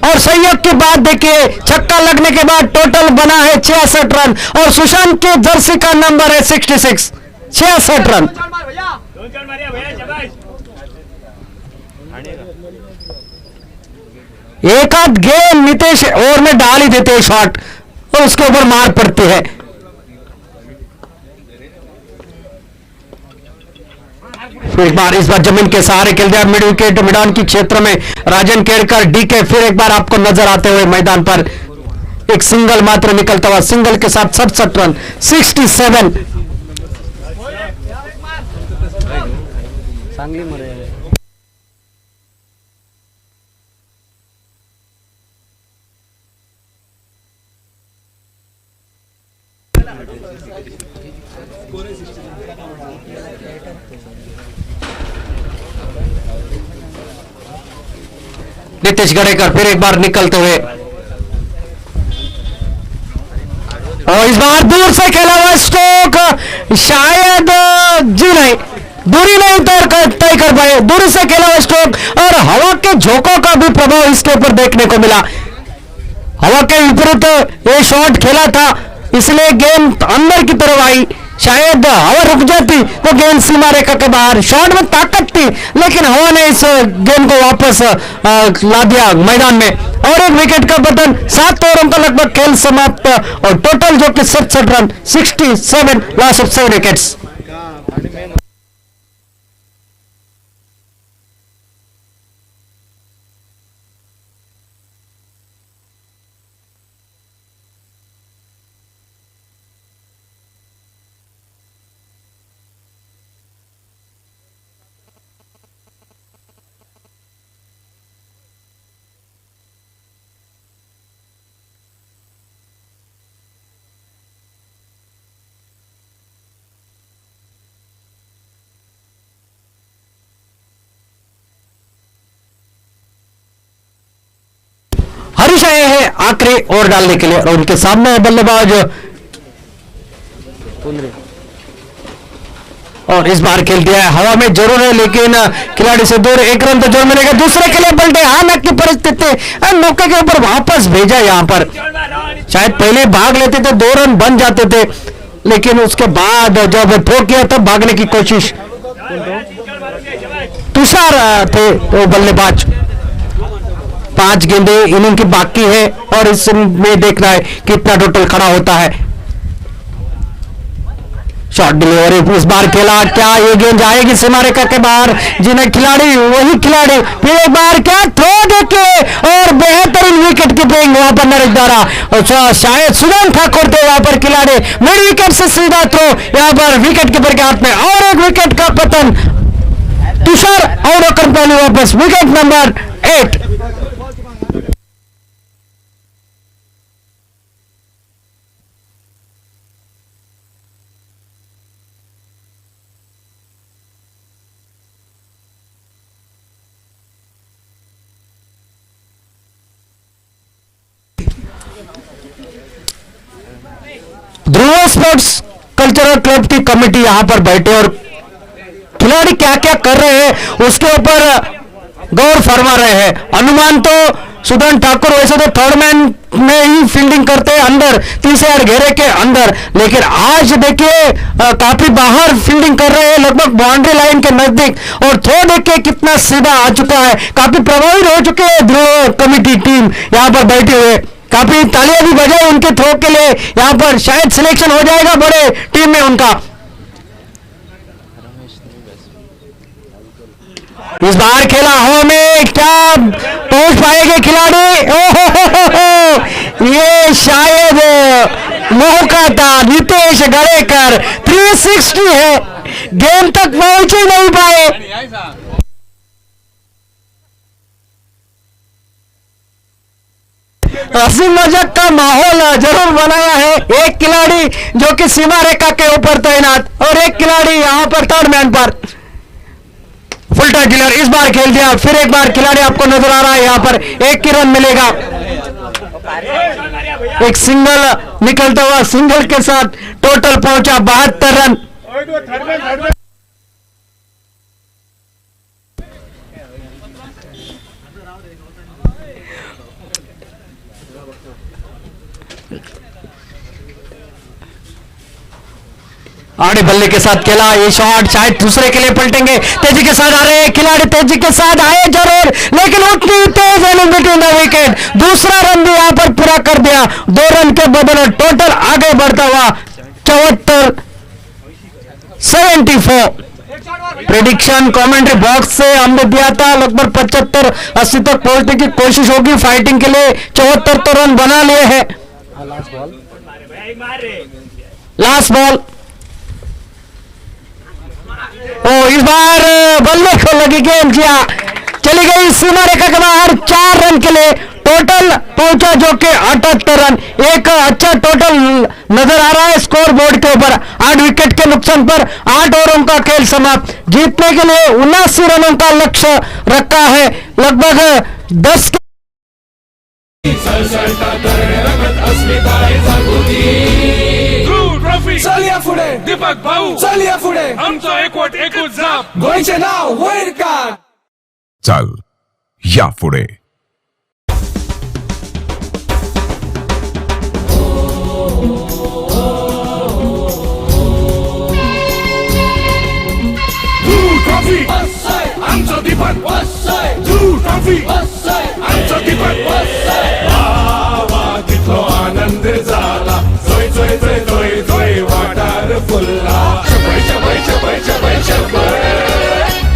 और संयोग की बात देखिए, छक्का लगने के बाद टोटल बना है 66 रन, और सुशांत के जर्सी का नंबर है 66, 66 रन। एक आध गेंद नीतीश ओवर में डाल ही देते हैं शॉट, और उसके ऊपर मार पड़ती है। एक बार इस बार जमीन के सहारे खेल दिया, मिड विकेट मैदान की क्षेत्र में राजन केरकर डीके फिर एक बार आपको नजर आते हुए मैदान पर, एक सिंगल मात्र निकलता हुआ, सिंगल के साथ 67 रन, 67। नीतीश गड़ेकर फिर एक बार निकलते हुए, और इस बार दूर से खेला हुआ स्ट्रोक, शायद जी नहीं, दूरी नहीं तय कर पाए, दूरी से खेला हुआ स्ट्रोक, और हवा के झोंकों का भी प्रभाव इसके ऊपर देखने को मिला। हवा के विपरीत ये शॉट खेला था, इसलिए गेंद अंदर की तरफ आई, शायद हवा रुक जाती तो गेंद सीमा रेखा के बाहर। शॉट में ताकत थी, लेकिन हवा ने इस गेंद को वापस ला दिया मैदान में, और एक विकेट का पतन, 7 ओवरों का लगभग खेल समाप्त, और टोटल जो कि 67 run, 67, loss of 7 wickets. Harish आए हैं आखिरी ओवर डालने के लिए, और उनके सामने है बल्लेबाज, और इस बार खेल दिया है, हवा में जरूर है लेकिन खिलाड़ी से दूर, 1 रन तो जरूर मिलेगा। दूसरे के लिए पलटे, हालांकि की परिस्थिति मौके के ऊपर वापस भेजा, यहां पर शायद पहले भाग लेते थे 2 रन बन जाते थे, लेकिन उसके बाद जब थ्रो किया तब भागने की कोशिश। तुषार थे वो बल्लेबाज, 5 गेंदे इनिंग की बाकी है, और इसमें देखना है कितना टोटल खड़ा होता है। शॉर्ट डिलीवरी इस बार खेला, क्या ये गेंद जाएगी सीमा रेखा के बाहर, जिन्हें खिलाड़ी वही खिलाड़ी, फिर एक बार क्या थ्रो देके, और बेहतरीन विकेट कीपिंग वहां पर नरेश द्वारा, और शायद सुदाम ठाकुर थे वहां पर खिलाड़ी, मिड विकेट से सीधा थ्रो यहां पर विकेट कीपर के हाथ में, और एक विकेट का पतन, तुषार और पहले वापस, विकेट नंबर 8। युवा स्पोर्ट्स कल्चरल क्लब की कमेटी यहाँ पर बैठे और खिलाड़ी क्या क्या कर रहे हैं उसके ऊपर गौर फरमा रहे हैं। अनुमान तो सुदर्शन ठाकुर वैसे तो थर्ड मैन में ही फील्डिंग करते हैं अंदर 30 यार्ड घेरे के अंदर, लेकिन आज देखिए काफी बाहर फील्डिंग कर रहे हैं, लगभग बाउंड्री लाइन के नजदीक, और थ्रो देखिए कितना सीधा आ चुका है। काफी प्रभावित हो चुके हैं ध्रुव कमेटी टीम यहाँ पर बैठे हुए, काफी तालियां भी बजाई उनके थ्रो के लिए। यहाँ पर शायद सिलेक्शन हो जाएगा बड़े टीम में उनका। इस बार खेला हवा में, क्या पहुंच पाएंगे खिलाड़ी? ये शायद मौका था नितेश गड़ेकर, 360 है, गेम तक पहुंच ही नहीं पाए। हंसी मजाक का माहौल जरूर बनाया है। एक खिलाड़ी जो कि सीमा रेखा के ऊपर तैनात और एक खिलाड़ी यहां पर थर्ड मैन पर फुल टाइम किलर इस बार खेल दिया। फिर एक बार खिलाड़ी आपको नजर आ रहा है, यहाँ पर एक ही रन मिलेगा। एक सिंगल निकलता हुआ, सिंगल के साथ टोटल पहुंचा 72 रन। आड़े बल्ले के साथ खेला, ये शॉट शायद दूसरे के लिए पलटेंगे। तेजी के साथ आ रहे हैं खिलाड़ी, तेजी के साथ आए जरूर, लेकिन उतनी तेज रनिंग बिटवीन द विकेट। दूसरा रन भी यहां पर पूरा कर दिया, 2 रन के बदले टोटल आगे बढ़ता हुआ 74 74। प्रेडिक्शन कमेंट्री बॉक्स से हमने दिया था लगभग 75-80 तक पहुंचने की कोशिश होगी फाइटिंग के लिए। 74 तो रन बना लिए हैं। लास्ट बॉल, इस बार बल्ले को लगी गेंद, किया चली गई सीमा रेखा के बाहर। 4 रन के लिए टोटल पहुंचा जो कि 78 रन। एक अच्छा टोटल नजर आ रहा है स्कोर बोर्ड के ऊपर। 8 विकेट के नुकसान पर 8 ओवरों का खेल समाप्त। जीतने के लिए 79 रनों का लक्ष्य रखा है, लगभग 10 चल या पुढे दीपक भाऊ, चल या पुढे आमचं एकवट एकूच जाप, गोयचे नाव वैर काढ. चल या पुढे. ट्रॉफी आमचं दीपक, ट्रॉफी आमचं दीपक. वा तिथलो आनंद झाला, जोय जोय जोय जोय जोय वाटार फुलला. शबै शबै शबै शबै शबै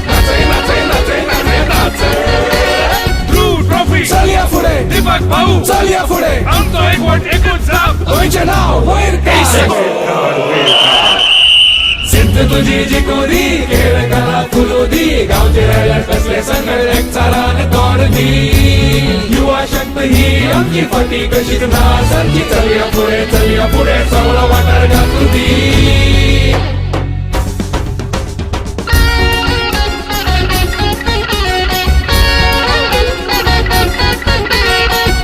नाचे नाचे नाचे नाचे नाचे. ट्रॉफी चल या पुढे दीपक भाऊ, चल या पुढे आमचं एकवट एकूच जाप, गोयचे नाव वैर सिद्ध तुझी जिकोरी खेळ कला फुलोदी. गावचे रायला कसले संगळ एक चारान तोडदी. युवा शक्ती ही आमची फटी कशी नासारखी. चल या पुढे चांगला वाटार घातुदी.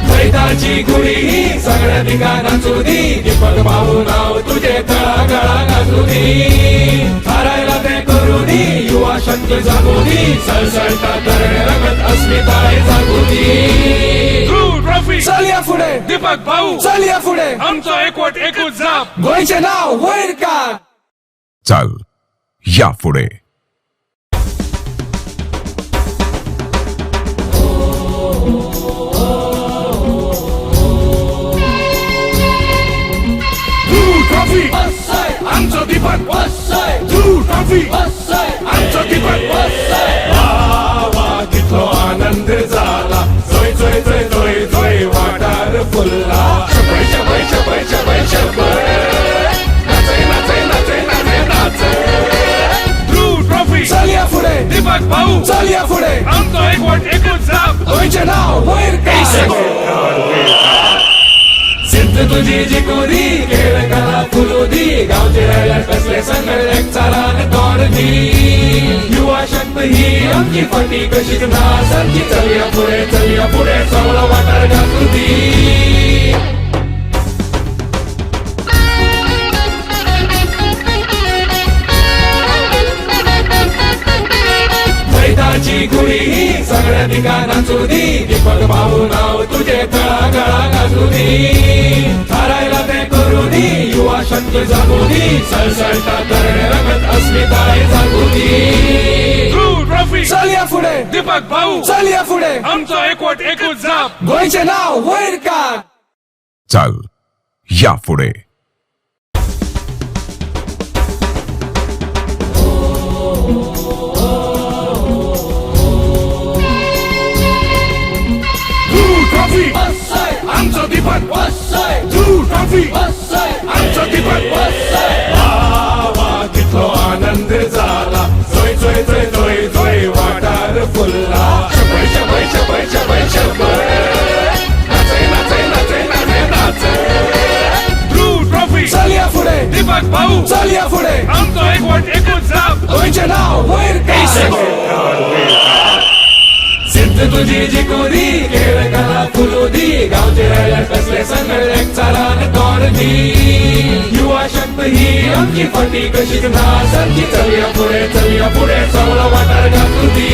मैदाची गुढी ही सगळ्या ठिकाणा चुदी. दीपक भाऊ नाव तुझे तळागळा घातुदी. हरायला ते करू दी, युवा शक्ती जागू दी. सळसळता तरणे रंगत अस्मिताय जागू दी. ट्रॉफी चल या पुढे दीपक भाऊ, चल या पुढे आमचं एकवट एकूच जाप, गोयचे नाव वैर काढ. चल या पुढे. ट्रॉफी आमचं दीपक, ट्रॉफी आमचं दीपक. वा तिथलो आनंद झाला, जोय जोय जोय जोय जोय वाटार फुलला. शबै शबै शबै शबै शबै नाचे नाचे नाचे नाचे नाचे. ट्रॉफी चल या पुढे दीपक भाऊ, चल या पुढे आमचं एकवट एकूच जाप, गोयचे नाव वैर सिद्ध तुझी जिकोरी खेळ कला फुलोदी. गावचे रायला कसले संगळ एक चारान तोडदी. युवा शक्ती ही आमची फटी कशी नासारखी. चल या पुढे चांगला वाटार घातुदी. नाचू दे दीपक भाऊ नाव तुझे तळागाळा गाजू दे हरायला ते करू दे युवा शक्ती जागू दे सळसळता तरणे रगत अस्मिताय जागू दे ट्रॉफी चल या पुढे दीपक भाऊ चल या पुढे आमचा एकवट एकूच जाप गोयचे नाव वैर का चाल या पुढे ट्रॉफी आमचं दीपक ट्रॉफी आमचं दीपक कितलो आनंद झाला जोय जोय जोय जोय जोय वाटार फुलला शबय शबय शबय शबय शबय नाचे नाचे नाचे नाचे नाचे ट्रॉफी चल या पुढे दीपक भाऊ चल या पुढे आमचं एकवट एकूच जाप गोयचे नाव वैर सिद्ध तुझी जिकोरी खेळ कला फुलोदी गावचे रायला कसले संघ चालान तोरदी युवा शक्ती ही आमची फटी कशी नासारखी चलिया पुढे सवला वाटार गाजूदी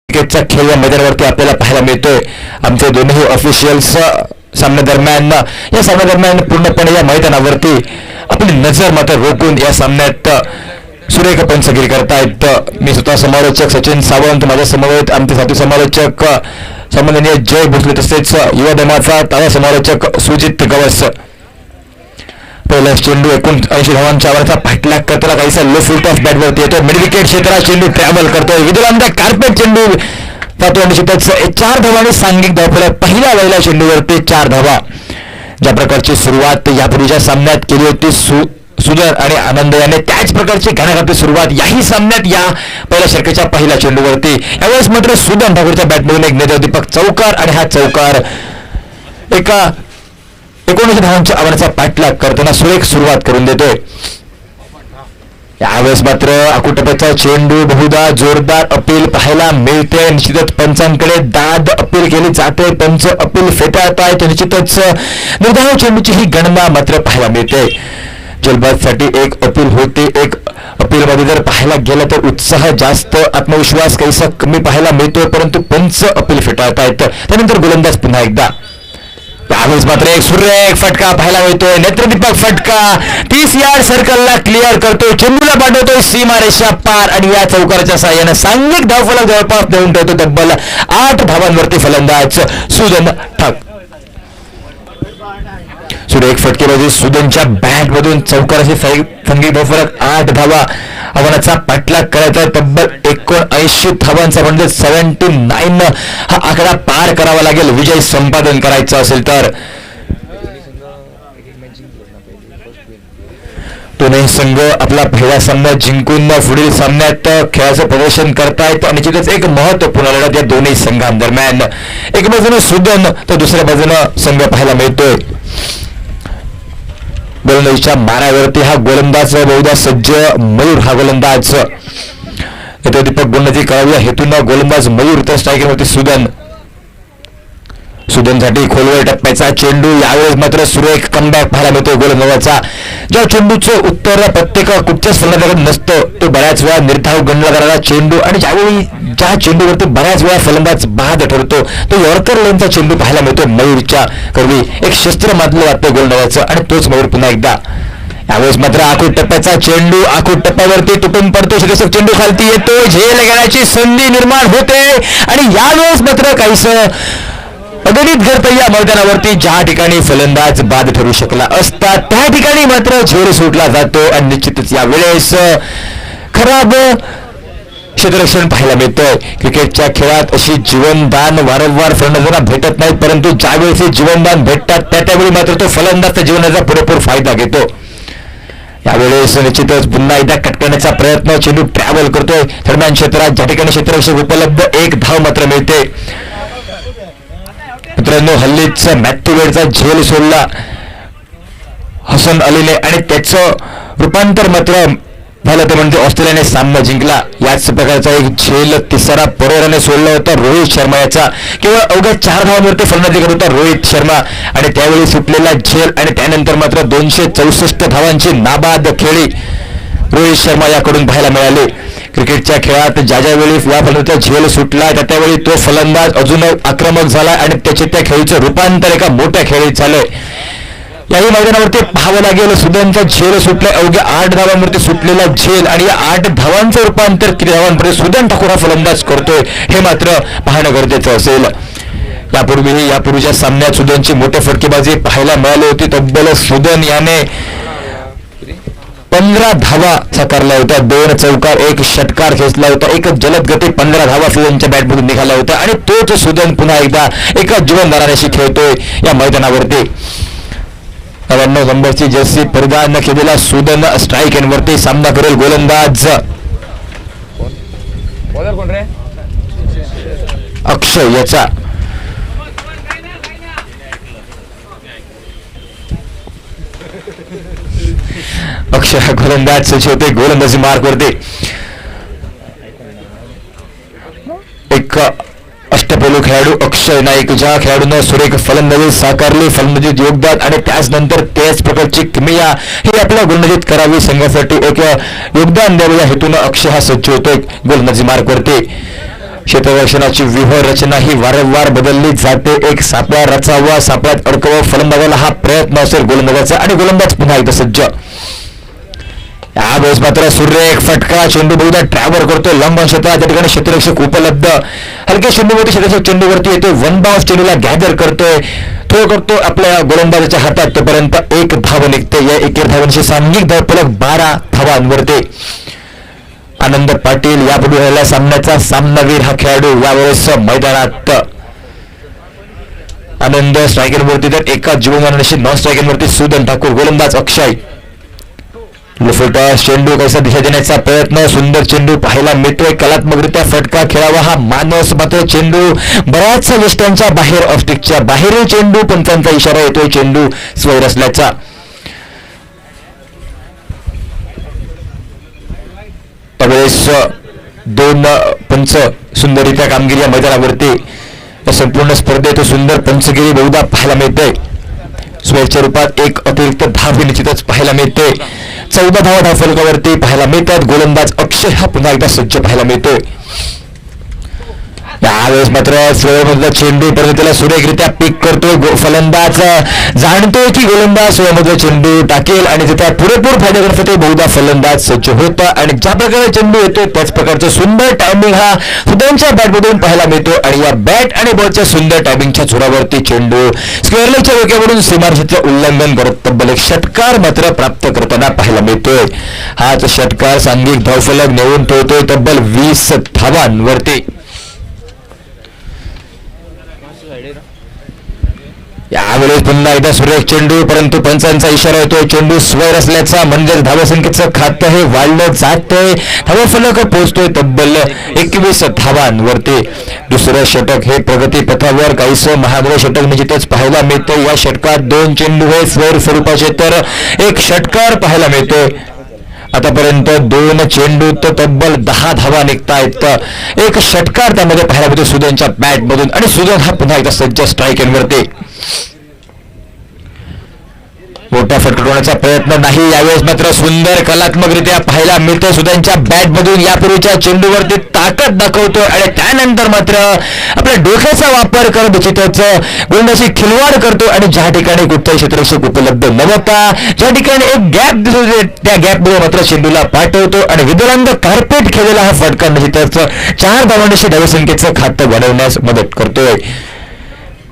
क्रिकेटचा खेळ या मैदानावरती आपल्याला पाहायला मिळतोय. आमचे दोन्ही ऑफिशियल्स सामन्यादरम्यान पूर्णपणे या मैदानावरती आपली नजर मात्र रोखून या सामन्यात सुरेख पंचगिरी करतायत. मी स्वतः समालोचक सचिन सावंत, माझ्या समवेत आमचे साथी समालोचक सन्माननीय जय भोसले तसेच युवा दमाचा ताजा समालोचक सुजित गवस. पहिला चेंडू 79 धावांच्या आवाराचा पाठलाग करताना काहीसा लो फुट ऑफ बॅटवरती येतो. मिड विकेट क्षेत्रात चेंडू ट्रॅव्हल करतोय. विदुरांचा कार्पेट चेंडू पाहतो निश्चितच 4 धावांनी सांघिक धावफलक. पहिल्या चेंडूवरती 4 धावा. ज्या प्रकारची सुरुवात यापूर्वीच्या सामन्यात केली होती सुंदर आणि आनंद याने त्याच प्रकारची घणाघाती सुरुवात याही सामन्यात या पहिल्या षटकाच्या पहिल्या चेंडूवरती. यावेळेस मात्र सुदन ठाकूरच्या बॅटमधून एक नेता दीपक चौकार आणि हा चौकार एका 19 धावांच्या आव्हानाचा पाठलाग करताना सुरेख सुरुवात करून देतोय. यावेळेस मात्र अकुटप्याचा चेंडू बहुधा जोरदार अपील पाहायला मिळते. निश्चितच पंचांकडे दाद अपील केली जाते. पंच अपील फेटाळत आहेत. निश्चितच निर्धाव चेंडूची ही गणना मात्र पाहायला मिळते. जलबादसाठी एक अपील होते. एक अपील मध्ये जर पाहायला गेलं तर उत्साह जास्त, आत्मविश्वास काहीसा कमी पाहायला मिळतोय, परंतु पंच अपील फेटाळत आहेत. त्यानंतर गोलंदाज पुन्हा एकदा. त्यावेळेस मात्र एक सुरेख फटका पाहायला मिळतोय. नेत्रदीपक फटका 30 यार्ड सर्कलला क्लिअर करतोय. चेंडूला पाठवतोय सीमारेषा पार आणि या चौकाराच्या साहाय्याने सांघिक धावफलक जवळपास देऊन ठेवतो. तब्बल 8 धावांवरती फलंदाज सुदन ठाक. सुरेख फटकेबाजी सुदनच्या बॅट मधून चौकाराची सांघिक धावफलक 8 धावा. आव्हानाचा पाठलाग करायचा तब्बल 79 धावांचा म्हणजे 79 हा आकडा पार करावा लागेल विजय संपादन करायचं असेल तर. दोन्ही संघ आपला पहिला सामना जिंकून पुढील सामन्यात खेळाचं प्रदर्शन करतायत. निश्चितच एक महत्वपूर्ण लढत या दोन्ही संघांदरम्यान. एक बाजूने सुदन तर दुसऱ्या बाजूनं संघ पाहायला मिळतोय. गोलंदाजीच्या मारावरती हा गोलंदाज बहुधा सज्ज मयूर. हा गोलंदाज दीपक गोलंदाजी करावी या हेतून गोलंदाज मयूर तर स्ट्रायकरवरती सुदनसाठी खोलवर टप्प्याचा चेंडू. यावेळेस मात्र सुरेख कमबॅक पाहायला मिळतो गोलंदाजाचा. ज्या चेंडूचं उत्तर प्रत्येक कुठच्याच फलंदाजाकडे नसतं तो बऱ्याच वेळा निर्धाव गणला जाणारा चेंडू आणि ज्या चेंडूवरती बऱ्याच वेळा फलंदाज बाद ठरतो तो यॉर्कर लेनचा चेंडू पाहायला मिळतो मयूरच्या करवी. एक शस्त्र मानलं जातं गोलंदाजाचं आणि तोच मयूर पुन्हा एकदा. यावेळेस मात्र आखूट टप्प्याचा चेंडू आखूट टप्प्यावरती तुटून पडतो. शिक्षक चेंडू खालती येतो. झेल घेण्याची संधी निर्माण होते आणि यावेळेस मात्र काहीसं अगणित घडतं या मैदानावरती. ज्या ठिकाणी फलंदाज बाद ठरू शकला असता त्या ठिकाणी मात्र झेल सुटला जातो आणि निश्चितच या वेळेस खराब क्षेत्ररक्षण पाहायला मिळतंय. क्रिकेटच्या खेळात अशी जीवनदान वारंवार फलंदाजांना भेटत नाहीत, परंतु ज्यावेळेस हे जीवनदान भेटतात त्यावेळी मात्र तो फलंदाज त्या जीवनाचा पुरेपूर फायदा घेतो. यावेळेस निश्चितच पुन्हा एकदा कटकण्याचा प्रयत्न. चेंडू ट्रॅव्हल करतोय दरम्यान क्षेत्रात. ज्या ठिकाणी क्षेत्ररक्षक उपलब्ध 1 धाव मात्र मिळते. मित्रांनो हल्लीच मॅथ्यू वेडचा झेल सोडला हसन अलीने आणि त्याचं रूपांतर मात्र झालं ते म्हणजे ऑस्ट्रेलियाने सामना जिंकला. याच प्रकारचा एक झेल तिसरा परोराने सोडला होता रोहित शर्मा याचा. केवळ अवघ्या 4 धावांवरती फलंदाजी करत होता रोहित शर्मा आणि त्यावेळी सुटलेला झेल आणि त्यानंतर मात्र 264 धावांची नाबाद खेळी रोहित शर्मा याकडून पाहायला मिळाली. क्रिकेटच्या खेळात ज्या वेळी या फलंदाजीचा झेल सुटला त्यावेळी तो फलंदाज अजून आक्रमक झाला आणि त्याचे त्या खेळीचं रूपांतर एका मोठ्या खेळीत झालंय. याही मैदानावरती पाहावं लागेल सुदनचा झेल सुटलाय. अवघ्या 8 धावांवरती सुटलेला झेल आणि या 8 धावांचं रूपांतर किती धावांपर्यंत सुदन ठाकूर हा फलंदाज करतोय हे मात्र पाहणं गरजेचं असेल. यापूर्वीच्या सामन्यात सुदनची मोठी फटकेबाजी पाहायला मिळाली होती. तब्बल सुदन याने 15 धावा साकारल्या होत्या. 2 चौकार 1 षटकार खेचला होता. एक जलद गती 15 धावा सुदनच्या बॅटमधून निघाला होता आणि तोच सुदन पुन्हा एकदा एका जीवनदाराशी खेळतोय या मैदानावरती. 99 नंबरची जर्सी परिधान केलेला सुदन स्ट्राईक एंडवरती सामना करेल. गोलंदाज अक्षय याचा. अक्षय गोलंदाज सज्ज होते गोलंदाजी मार्कवरती. एक अष्टपैलू खेळाडू अक्षय नाईक ज्या खेळाडूंना सुरेख फलंदाजी साकारली, फलंदाजीत योगदान आणि त्याचनंतर त्याच प्रकारची किमया ही आपल्या गोलंदाजीत करावी, संघासाठी एक योगदान द्यावे या हेतून अक्षय हा सज्ज होतोय गोलंदाजी मार्कवरती. क्षेत्ररक्षणाची व्यूह रचना ही वारंवार बदलली जाते. एक सापळा रचावा, सापळ्यात अडकवा, फलंदाजाला हा प्रयत्न असेल गोलंदाजाचा आणि गोलंदाज पुन्हा एकदा सज्ज. यावेळेस मात्र सुरेख फटका, चेंडू बहुधा ट्रॅव्हल करतो लंबन क्षेत्रात, त्या ठिकाणी क्षेत्ररक्षक उपलब्ध, हलक्या चेंडूवरती क्षेत्ररक्षक चेंडूवरती येतो, वन बाउन्स चेंडूला गॅदर करतोय, थ्रो करतो आपल्या गोलंदाजाच्या हातात, तोपर्यंत 1 धाव निघते. या 1 धावांची सांघिक धावफलक 12 धावांवरती. आनंद पाटील यापूर्वी झालेल्या सामन्याचा सामनावीर हा खेळाडू यावेळेस मैदानात. आनंद स्ट्रायकरवरती तर एका जीवमानाशी नॉन स्ट्रायकरवरती सुदन ठाकूर, गोलंदाज अक्षय. लुफुटा चेंडू कसा दिशा देण्याचा प्रयत्न, सुंदर चेंडू पाहायला मिळतोय, कलात्मकरित्या फटका खेळावा हा मानस, मात्र चेंडू बऱ्याच यष्टांच्या बाहेर, ऑफस्टिकच्या बाहेरील चेंडू, पंचांचा इशारा येतोय चेंडू स्वैर असल्याचा. त्यावेळेस 2 पंच सुंदररित्या कामगिरी या मैदानावरती. संपूर्ण स्पर्धेत सुंदर पंचगिरी बहुधा पाहायला मिळते. स्वैरच्या रूपात 1 अतिरिक्त धाव निश्चितच पाहायला मिळते. 14 धावा धावफलकावरती पाहायला मिळतात. गोलंदाज अक्षय हा पुन्हा एकदा सज्ज पाहायला मिळतोय. यावेळेस मात्र स्वयंमधला चेंडू परत त्याला सुरेखरित्या पिक करतोय फलंदाज, जाणतोय की गोलंदाज स्वयंमधला चेंडू टाकेल आणि त्याचा पुरेपूर फायदा करतो बहुधा फलंदाज सज्ज होता आणि ज्या प्रकारे चेंडू येतोय त्याच प्रकारचं सुंदर टायमिंग हा सुदांच्या बॅटमधून पाहायला मिळतो आणि या बॅट आणि बॉलच्या सुंदर टायमिंगच्या जोरावरती चेंडू स्क्वेअरलेगच्या डोक्यावरून सीमारेषेचं उल्लंघन करत तब्बल 1 षटकार मात्र प्राप्त करताना पाहायला मिळतोय. हाच षटकार सांघिक धावफलक नेऊन ठेवतोय तब्बल 20 धावांवरती. यावेळेस पुन्हा एकदा सुरेख चेंडू, परंतु पंचांचा इशारा येतोय चेंडू स्वैर असल्याचा, म्हणजे धावसंख्येचं खातं हे वाढलं जातंय. धावफलक पोहोचतोय तब्बल 21 धावांवरती. दुसरं षटक हे प्रगती पथावर काहीसं महागडे षटक निश्चितच पाहायला मिळतं. या षटकात 2 चेंडू हे स्वैर स्वरूपाचे तर 1 षटकार पाहायला मिळतोय. आतापर्यंत 2 चेंडू तर तब्बल 10 धावा निघतायत. 1 षटकार त्यामध्ये पाहायला मिळतो सुदनच्या बॅटमधून आणि सुदन हा पुन्हा एकदा सज्ज स्ट्राईक एंडवरती. मोठा फटकवण्याचा प्रयत्न नाही. यावेळेस मात्र सुंदर कलात्मकरित्या पाहायला मिळतं सुदनच्या बॅटमधून. यापूर्वीच्या चेंडूवरती ताकद दाखवतोय आणि त्यानंतर मात्र आपल्या डोक्याचा वापर करत चितच गोलंदाजी खिलवाड करतो आणि ज्या ठिकाणी कुठचाही क्षेत्ररक्षक उपलब्ध नव्हता, ज्या ठिकाणी एक गॅप दिसतो त्या गॅपमध्ये मात्र चेंडूला पाठवतो आणि विदुरांग कार्पेट खेळलेला हा फटका निश्चितच 4 धावांशी धावसंख्येचं खातं वाढवण्यास मदत करतोय.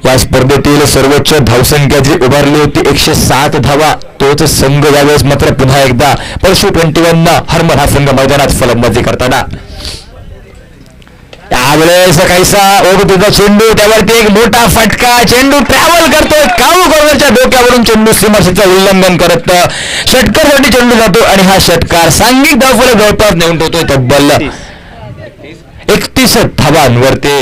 या स्पर्धेतील सर्वोच्च धावसंख्या जी उभारली होती 107 धावा, तोच संघ यावेळेस मात्र पुन्हा एकदा परशु 21 हरमन हा संघ मैदानात फलंदाजी करताना. त्यावेळेस काहीसा ओघ चेंडू, त्यावरती एक मोठा फटका, चेंडू ट्रॅव्हल करतोय, काऊ कॉर्नरच्या डोक्यावरून चेंडू सीमारेषेचं उल्लंघन करत षटकारसाठी चेंडू जातो आणि हा षटकार सांघिक धावफलक जवळपास नेऊन ठेवतोय तब्बल 31 धावांवरती.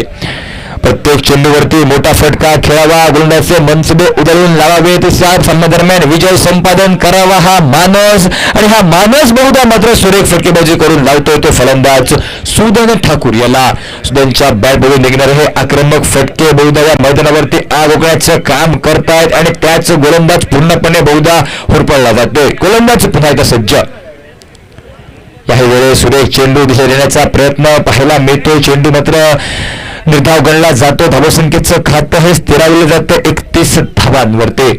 प्रत्येक चेंडूवरती मोठा फटका खेळावा, गोलंदाजाचे मनसुबे उधळून लावावेत. सामन्यादरम्यान विजय संपादन करावा हा मानस, आणि हा मानस बहुधा मात्र सुरेख फटकेबाजी करून लावतोय तो फलंदाज सुदन ठाकूर याला. सुदनच्या बॅटमधून निघणारे हे आक्रमक फटके बहुधा या मैदानावरती आग ओकण्याचं काम करतायत, आणि त्याच गोलंदाज पूर्णपणे बहुधा होरपळला जातोय. गोलंदाज पुन्हा एकदा सज्ज. काही वेळेस सुरेख चेंडू दिशा देण्याचा प्रयत्न पाहायला मिळतो. चेंडू मात्र निर्धाव गणला जातो. धावसंख्येचं खातं हे स्थिरावलं जातं 31 धावांवरती.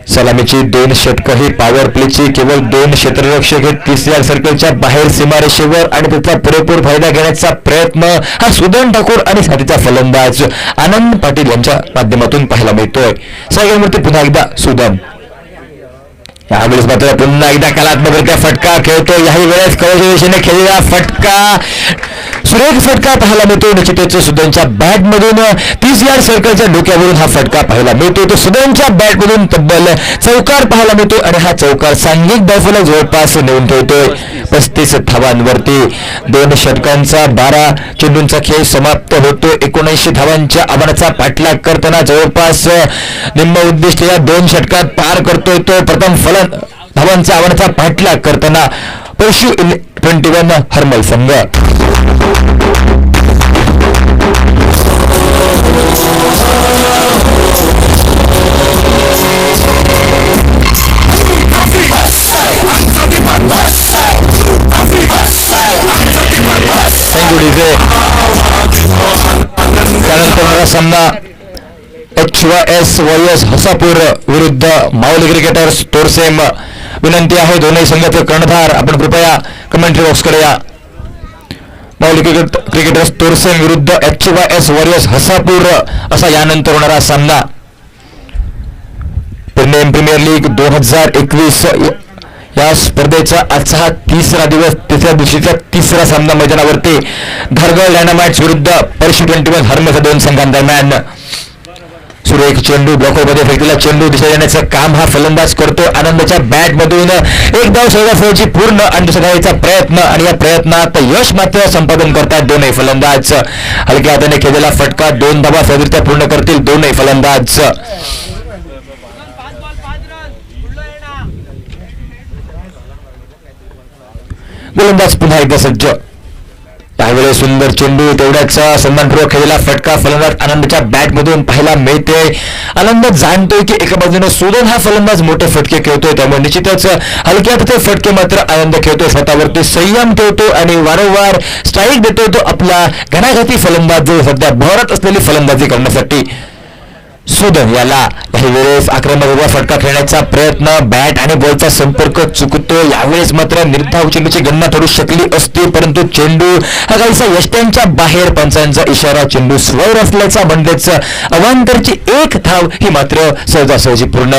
सलामीची 2 षटकं ही पॉवर प्लेची केवळ 2 क्षेत्ररक्षक हे 30 यार्ड सर्कलच्या बाहेर सीमारेषेवर, आणि त्याचा पुरेपूर फायदा घेण्याचा प्रयत्न हा सुदन ठाकूर आणि साथीचा फलंदाज आनंद पाटील यांच्या माध्यमातून पाहायला मिळतोय. सगळ्यांवरती पुन्हा एकदा सुदन. यावेळेस मात्र पुन्हा एकदा कलात्मक फटका खेळतो. याही वेळेस कवच्या दिशेने खेळलेला फटका, सुरेख फटका पाहायला मिळतो. निश्चितच सुदनच्या बॅटमधून 30 यार्ड सर्कलच्या डोक्यावरून हा फटका पाहायला मिळतो. तो सुदनच्या बॅटमधून तब्बल चौकार पाहायला मिळतो, आणि हा चौकार सांघिक धावफलक जवळपास नेऊन ठेवतोय 35 धावांवरती. 2 षटकांचा 12 चेंडूंचा खेळ समाप्त होतो. 79 धावांच्या आव्हानाचा पाठलाग करताना जवळपास निम्म उद्दिष्ट या 2 षटकात पार करतोय तो. प्रथम धावांच्या आव्हानाचा पाठलाग करताना परशु 21 हरमल संघ. त्यानंतर सामना HYS वॉरियर्स हसापूर विरुद्ध माऊली क्रिकेटर्स तोरसेम. विनंती आहे दोन्ही संघाचे कर्णधार आपण कृपया कमेंट्री बॉक्सकडे या. माऊली क्रिकेटर्स तोरसेम विरुद्ध HYS वॉरियर्स हसापूर असा यानंतर होणारा सामना. प्रीमियर लीग 2021 या स्पर्धेचा आजचा हा 3रा दिवस, 3ऱ्या दिवशीचा 3रा सामना मैदानावरती धारगळ डायनामाइट्स विरुद्ध परशु 21 हरमलच्या 2 संघांदरम्यान. सुरेख चेंडू ब्लॉकरमध्ये फेकलेला चेंडू दिशा देण्याचं काम हा फलंदाज करतो. आनंदाच्या बॅटमधून एक धाव फौजी पूर्ण आणि दुसऱ्या धावेचा प्रयत्न, आणि या प्रयत्नात यश मात्र संपादन करतात दोन्ही फलंदाज. हलक्या हाताने खेळलेला फटका 2 धावा सहजरित्या पूर्ण करतील दोन्ही फलंदाज. गोलंदाज पुन्हा एकदा सज्ज. त्यावेळेस सुंदर चेंडू, तेवढ्याच सन्मानपूर्वक खेळलेला फटका फलंदाज आनंदच्या बॅटमधून पाहायला मिळते. आनंद जाणतोय की एका बाजूने सुदन हा फलंदाज मोठे फटके खेळतोय, त्यामुळे निश्चितच हलक्या हाताचे फटके मात्र आनंद खेळतोय. स्वतःवरती संयम ठेवतो आणि वारंवार स्ट्राईक देतोय तो आपला घणाघाती फलंदाज जो सध्या भरत असलेली फलंदाजी करण्यासाठी सुदन याला. काही वेळेस आक्रमक फटका खेळण्याचा प्रयत्न, बॅट आणि बॉलचा संपर्क चुकतो. यावेळेस मात्र निर्धाव चेंडूची गणना ठरू शकली असती, परंतु चेंडू हा काहीसा यष्ट्यांच्या बाहेर. पंचांचा इशारा, चेंडू स्वर असल्याचा म्हणजेच अवांतरची 1 धाव ही मात्र सहजासहजी पूर्ण.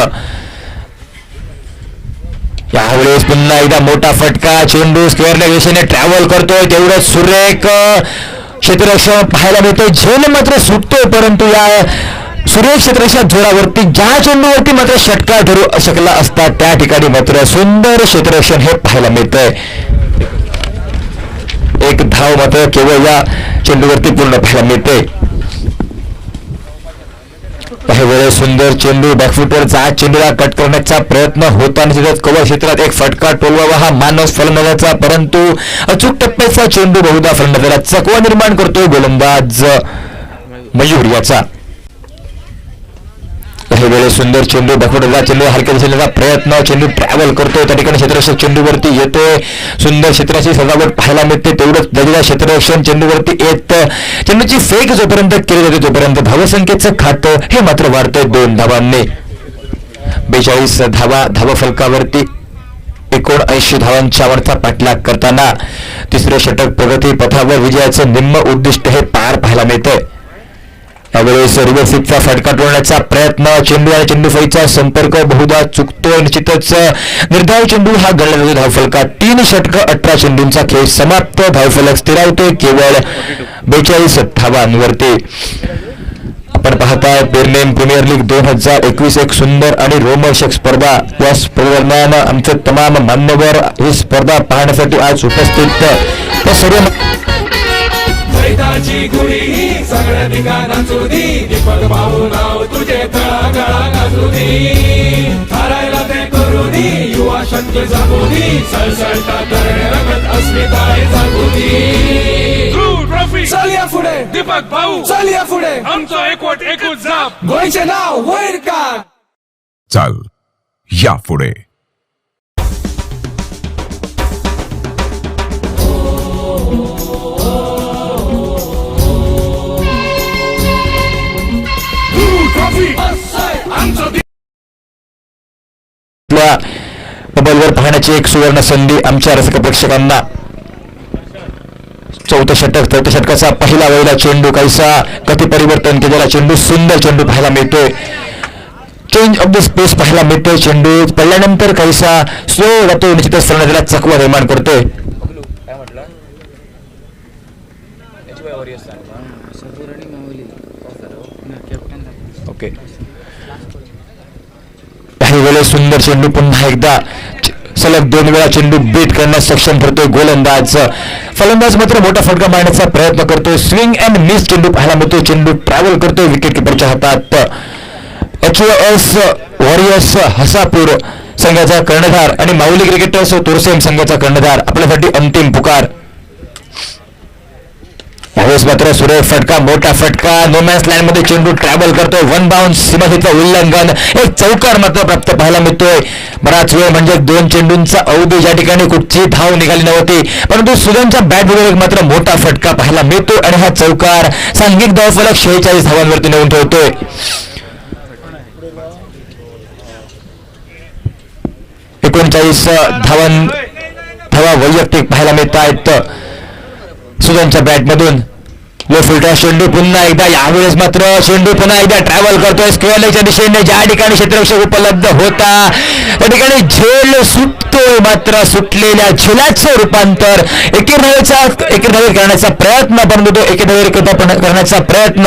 यावेळेस पुन्हा एकदा मोठा फटका, चेंडू स्क्वेअरच्या दिशेने ट्रॅव्हल करतोय. तेवढंच सुरेख क्षेत्ररक्षण पाहायला मिळतोय. झेल मात्र सुटतोय, परंतु या सुरेख क्षेत्ररक्षण जोरावरती ज्या चेंडूवरती मात्र षटकार ठरू शकला असता त्या ठिकाणी मात्र सुंदर क्षेत्ररक्षण हे पाहायला मिळतंय. 1 धाव मात्र केवळ या चेंडूवरती पूर्ण पाहायला मिळते. काही वेळेस सुंदर चेंडू बॅकफुटवर जात चेंडूला कट करण्याचा प्रयत्न होताना तिथेच कव्हर क्षेत्रात एक फटका टोलवावा हा मानस फलंदाजाचा, परंतु अचूक टप्प्याचा चेंडू बहुधा फलंदाजाला चकवा निर्माण करतोय गोलंदाज मयूर याचा. काही वेळेस सुंदर चेंडू बॅकफुटला चेंडू हलक्या दिशेचा प्रयत्न, चेंडू ट्रॅव्हल करतोय. त्या ठिकाणी क्षेत्ररक्षक चेंडूवरती येतोय. सुंदर क्षेत्राची सजावट पाहायला मिळते. तेवढंच दर्जेदार क्षेत्ररक्षण चेंडूवरती येत. चेंडूची फेक जोपर्यंत केली जाते तोपर्यंत धावसंख्येचं खातं हे मात्र वाढतंय 2 धावांनी. 42 धावा फलकावरती 79 धावांच्या आवडता पाठलाग करताना 3रे षटक प्रगती पथावर विजयाचं निम्म उद्दिष्ट हे पार पाहायला मिळतंय. यावेळेस रिव्हर्सिकचा फटका टोळण्याचा प्रयत्न, चेंडू आणि चेंडूफळीचा संपर्क बहुधा चुकतोय. निश्चितच निर्धाव चेंडू हा गणला जातो धावफलकात. 3 षटक 18 चेंडूंचा खेळ समाप्त. धावफलक स्थिरावतोय केवळ 42 धावांवरती. आपण पाहताय प्रीमियर लीग 2021 एक सुंदर आणि रोमहर्षक स्पर्धा. या स्पर्धेदरम्यान आमचे तमाम मान्यवर ही स्पर्धा पाहण्यासाठी आज उपस्थित सर्व अस्मिताची गुढी ही सगळ्या ठिकाणा चुदी दीपक भाऊ नाव तुझे तळागाळा गाजू दे हारायला ते करू दे युवा शक्ती जागू दे सळसळता करणे रंगत अस्मिता जागू दे ट्रॉफी चल या पुढे दीपक भाऊ चल या पुढे आमचं एकवट एकूच जाप गोयचे नाव होईल का चाल या पुढे मोबाईलवर पाहण्याची एक सुवर्ण संधी आमच्या रसिक प्रेक्षकांना. चौथं षटकाचा पहिला वहिला चेंडू काहीसा गती परिवर्तन केलेला चेंडू सुंदर चेंडू पाहायला मिळतोय. चेंज ऑफ द स्पेस पाहायला मिळतोय. चेंडू पडल्यानंतर काहीसा स्लो जातो निश्चितच त्याला चकवा निर्माण करतोय. ओके काही वेळेस सुंदर चेंडू पुन्हा एकदा सलग 2 वेळा चेंडू बीट करण्यास सक्षम ठरतोय गोलंदाज. फलंदाज मात्र मोठा फटका मारण्याचा प्रयत्न करतोय. स्विंग अँड मिस चेंडू पाहायला मिळतोय. चेंडू ट्रॅव्हल करतोय विकेट किपरच्या हातात. HOS वॉरियर्स हसापूर संघाचा कर्णधार आणि माऊली क्रिकेटर्स तोरसेम संघाचा कर्णधार आपल्यासाठी अंतिम पुकार. यावेळेस मात्र सुरेख फटका मोठा फटका नोमॅन्स लँड मध्ये चेंडू ट्रॅव्हल करतोय. 1 बाउन्स सीमारेषेचं उल्लंघन एक चौकार मात्र प्राप्त पाहायला मिळतोय. बराच वेळ म्हणजे 2 चेंडूंचा अवधी ज्या ठिकाणी कुठची धाव निघाली नव्हती परंतु सुजनच्या बॅटवर मात्र मोठा फटका पाहायला मिळतोय आणि हा चौकार सांघिक धावफलक 46 धावांवरती नेऊन ठेवतोय. धावा वैयक्तिक पाहायला मिळत आहेत सुजनच्या बॅटमधून. लो फुलटा चेंडू पुन्हा एकदा यावेळेस मात्र चेंडू पुन्हा एकदा ट्रॅव्हल करतोय स्क्वेअर लेगच्या दिशेने ज्या ठिकाणी क्षेत्ररक्षक उपलब्ध होता त्या ठिकाणी झेल सुटतोय. मात्र सुटलेल्या झेलाचं रूपांतर एकेर धावेत करण्याचा प्रयत्न परंतु तो एकेर धावेत करण्याचा प्रयत्न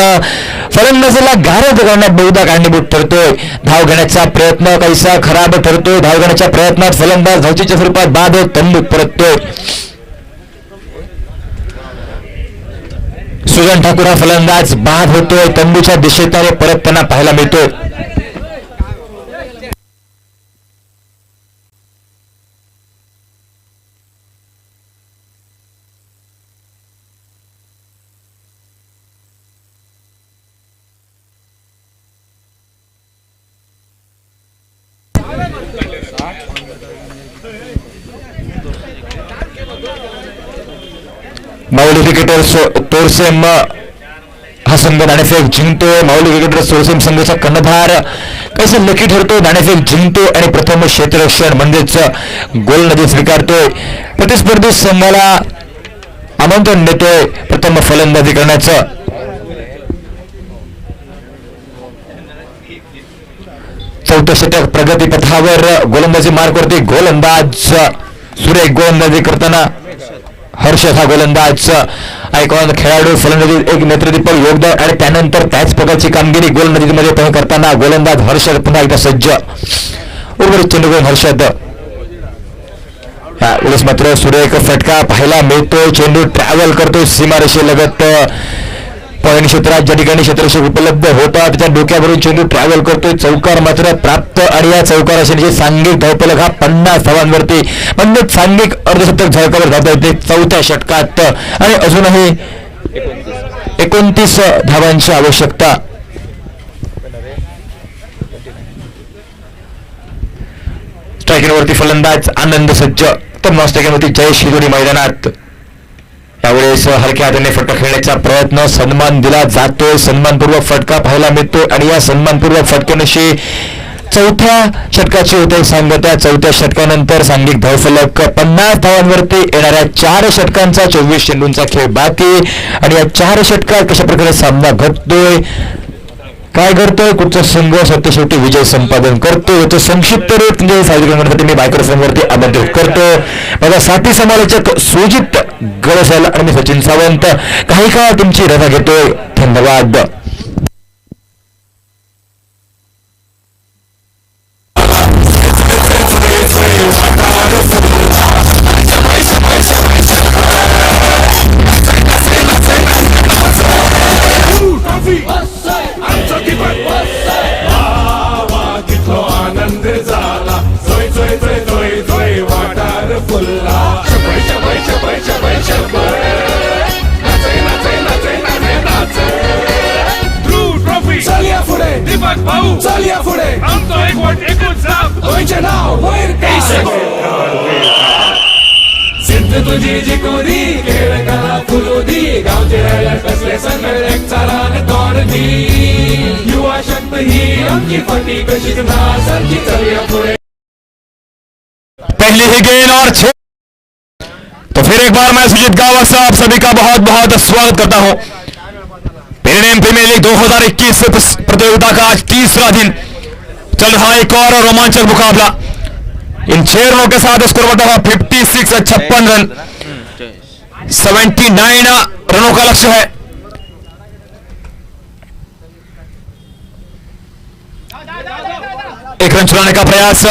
फलंदाजाला गारद करण्यात बहुधा कारणीभूत ठरतोय. धाव घेण्याचा प्रयत्न काहीसा खराब ठरतोय. धाव घेण्याच्या प्रयत्नात फलंदाज धावचीच्या स्वरूपात बाद होत तंबूत परततोय. सुजन ठाकूर हा फलंदाज बाद होतोय. तंबूच्या दिशेने परतताना पाहायला मिळतोय. माऊली क्रिकेटर्स तोरसेम हा संघ नाणेफेक जिंकतोय. माऊली क्रिकेटर्स तोरसेम संघाचा कर्णधार कसं लकी ठरतो. नाणेफेक जिंकतो आणि प्रथम क्षेत्ररक्षण म्हणजेच गोलंदाजी स्वीकारतोय. प्रतिस्पर्धी संघाला आमंत्रण देतोय प्रथम फलंदाजी करण्याचं. चौथं षटक प्रगतीपथावर गोलंदाजी मार्ग करते गोलंदाज. सुरेख गोलंदाजी करताना हर्षद हा गोलंदाज आयकॉन खेळाडू फलंदाजी एक नेतृत्वपूर्ण योगदान आणि त्यानंतर त्याच प्रकारची कामगिरी गोलंदाजीमध्ये करताना गोलंदाज हर्षद पुन्हा एकदा सज्ज. उर्वरित चेंडू हर्षद यावेळेस मात्र सुरेख फटका पाहायला मिळतोय. चेंडू ट्रॅव्हल करतोय सीमारेषेलगत पॉईंट क्षेत्रात ज्या ठिकाणी क्षेत्ररक्षक उपलब्ध होता त्याच्या डोक्यावरून चेंडू ट्रॅव्हल करतोय. चौकार मात्र प्राप्त आणि या चौकाराशी सांघिक धावफलक हा 50 धावांवरती म्हणजे सांघिक अर्धशतक झळकावर धावता येते चौथ्या षटकात आणि अजूनही 29 धावांची आवश्यकता. स्ट्रायकिंगवरती फलंदाज आनंद सज्ज तर नॉन स्ट्रायकिंगवरती जय शिरोडी मैदानात. यावेळेस हलक्या हाताने फटका खेळण्याचा प्रयत्न सन्मान दिला जातोय. सन्मानपूर्वक फटका पाहायला मिळतो आणि या सन्मानपूर्वक फटक्याशी चौथ्या षटकाची होते सांगत्या. चौथ्या षटकानंतर सांघिक धावफलक 50 धावांवरती येणाऱ्या 4 षटकांचा 24 चेंडूंचा खेळ बाकी आणि या 4 षटकात कशा प्रकारे सामना घडतोय काय घडतोय कुठचा संघ सत्य शेवटी विजय संपादन करतो याचं संक्षिप्त रूप म्हणजे साजरी करण्यासाठी मी मायक्रोफोनवरती आमंत्रित करतो माझा साथी समालोचक सुजित गळसाल आणि मी सचिन सावंत. काही काळ तुमची रजा घेतोय. धन्यवाद. शंभर शंभर शंभर शंभर शंभर नाचे नाचे नाचे नाचे नाचे ध्रुव ट्रॉफी चल या पुढे दीपक भाऊ चल या पुढे आमचं एकूण साप होयचे नाव सिद्ध तुझी जी कोरी खेळ कला फुलोदी गावचे राजा कसले संगड एक चालान तोडती युवा शक्ती ही आमची फटी कशी सारखी चल या पुढे पहली ही गेंद और 6। तो फिर एक बार मैं सुजीत गावत साहब सभी का बहुत बहुत स्वागत करता हूं। पेरिनेम प्रीमियर लीग 2021 प्रतियोगिता का आज तीसरा दिन चल रहा एक और रोमांचक मुकाबला। इन 6 रनों के साथ स्कोर बढ़ता हुआ 56 56 रन 79 रनों का लक्ष्य है। एक रन चुराने का प्रयास,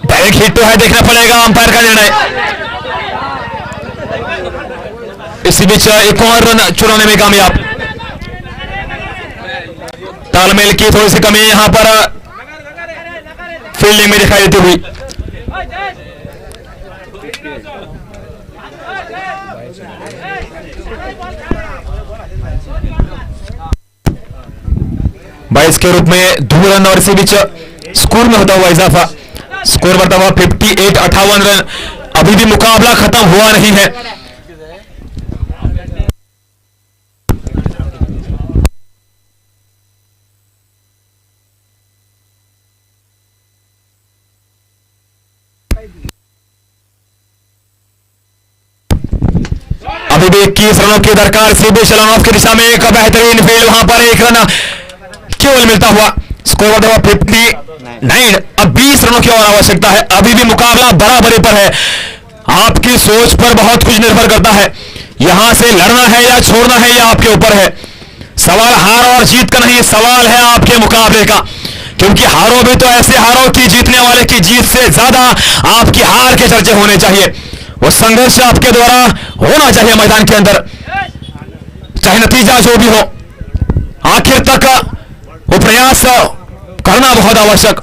डायरेक्ट हिट तो है, देखना पड़ेगा अंपायर का निर्णय। इसी बीच एक और रन चुराने में कामयाब। तालमेल की थोड़ी सी कमी यहां पर फील्डिंग में दिखाई देती हुई। बाईस के रूप में 2 रन और इसी बीच स्कोर में होता हुआ इजाफा। स्कोर बढ़ता हुआ 58 58 रन। अभी भी मुकाबला खत्म हुआ नहीं है। अभी भी 21 रनों की दरकार। सीबी शलानोफ की दिशा में एक बेहतरीन फील्ड, वहां पर एक रन केवल मिलता हुआ। स्कोर बढ़ता हुआ 59। अब 20 रनों की और आवश्यकता है। अभी भी मुकाबला बराबरी पर है। आपकी सोच पर बहुत कुछ निर्भर करता है। यहां से लड़ना है या छोड़ना है, यह आपके ऊपर है। सवाल हार और जीत का नहीं, सवाल है आपके मुकाबले का। क्योंकि हारो भी तो ऐसे हारो कि जीतने वाले की जीत से ज्यादा आपकी हार के चर्चे होने चाहिए। वो संघर्ष आपके द्वारा होना चाहिए मैदान के अंदर, चाहे नतीजा जो भी हो, आखिर तक वो प्रयास करना बहुत आवश्यक।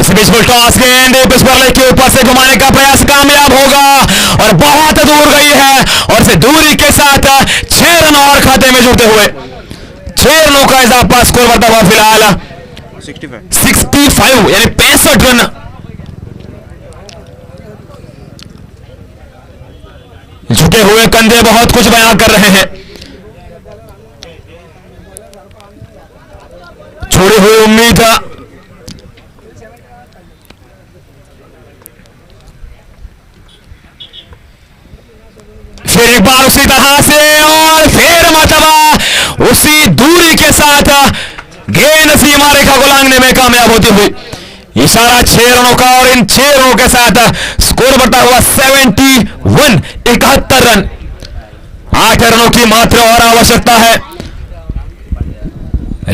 इस बीच टॉस गेंद पिस्परले के ऊपर से घुमाने का प्रयास कामयाब होगा और बहुत दूर गई है। और से दूरी के साथ 6 रन और खाते में जुड़ते हुए 6 रनों का इजाफा। स्कोर बढ़ता हुआ फिलहाल 65 यानी 65 रन। झुके हुए कंधे बहुत कुछ बयां कर रहे हैं। छोड़ी हुई उम्मीद फिर एक बार उसी तरह से और फिर मतलब उसी दूरी के साथ गेंद सीमा रेखा को लांघने में कामयाब होती हुई। इशारा 6 रनों का और इन 6 रनों के साथ स्कोर बढ़ता हुआ 71 रन। 8 रनों की मात्र और आवश्यकता है।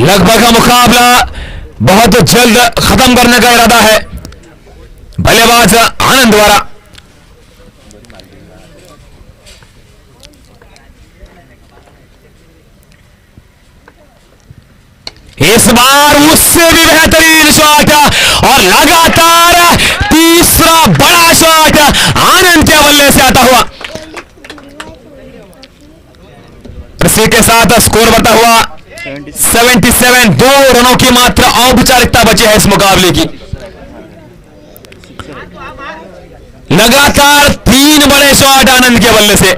लगभग मुकाबला बहुत जल्द खत्म करने का इरादा है बल्लेबाज आनंद द्वारा। इस बार उससे भी बेहतरीन शॉट और लगातार तीसरा बड़ा शॉट आनंद के बल्ले से आता हुआ। इसी के साथ स्कोर बढ़ता हुआ 77। 2 रनों की मात्र औपचारिकता बची है इस मुकाबले की। लगातार 3 बड़े शॉट आनंद के बल्ले से।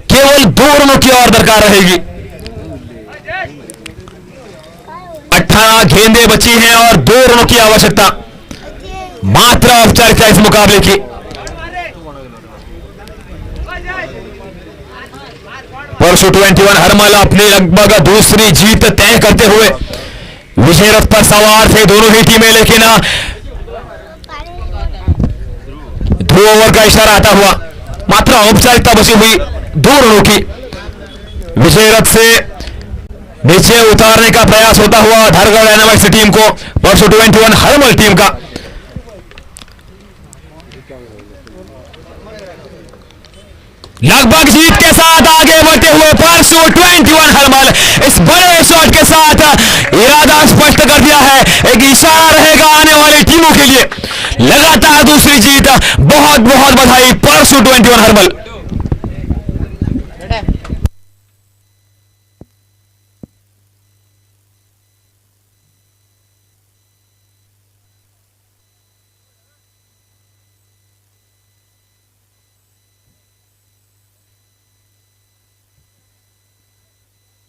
केवल 2 रनों की और दरकार रहेगी। 18 गेंदें बची हैं और 2 रनों की आवश्यकता मात्र औपचारिकता इस मुकाबले की। परशु 21 हरमल अपनी लगभग दूसरी जीत तय करते हुए विजय रथ पर सवार थे दोनों ही टीमें, लेकिन ध्रुव ओवर का इशारा आता हुआ मात्र औपचारिकता बची हुई 2 रनों की। विजय रथ से नीचे उतारने का प्रयास होता हुआ धारगढ़ डायनामिक्स टीम को परशु 21 हरमल टीम का। लगभग जीत के साथ आगे बढ़ते हुए परसू 21 हरमल इस बड़े शॉट के साथ इरादा स्पष्ट कर दिया है। एक इशारा रहेगा आने वाली टीमों के लिए। लगातार दूसरी जीत, बहुत बहुत बधाई परसू 21 हरमल।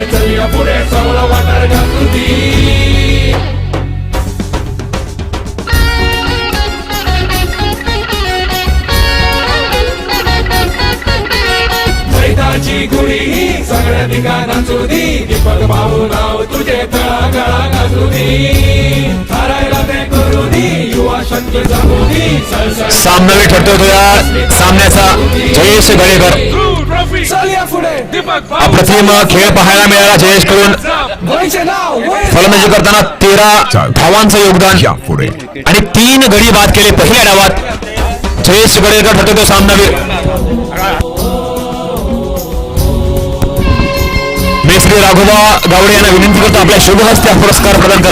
चलिया पुढे चांगला वाटार घालून मैदाची गुढी ही सगळ्या ठिकाणा चुदी दीपक भाऊ नाव तुझे तळागाळा घालू दे हरायला ते करू दे युवा शक्ती जागू दे सामना भी ठरतोय तो यार सामन्याचा जयेश गडेकर। चलिया पुढे दीपक अप्रतिम खेळ पाहायला मिळाला जयेश कडून। भाऊचे नाव फलंदाजी करताना 13 धावांचं योगदान यापुढे आणि 3 गडी बाद केले पहिल्या डावात। जयेश गडेकर ठरतो तो सामनावीर। मी श्री राघोबा गावडे यांना विनंती करतो आपल्या शुभ हस्ते हा पुरस्कार प्रदान करा।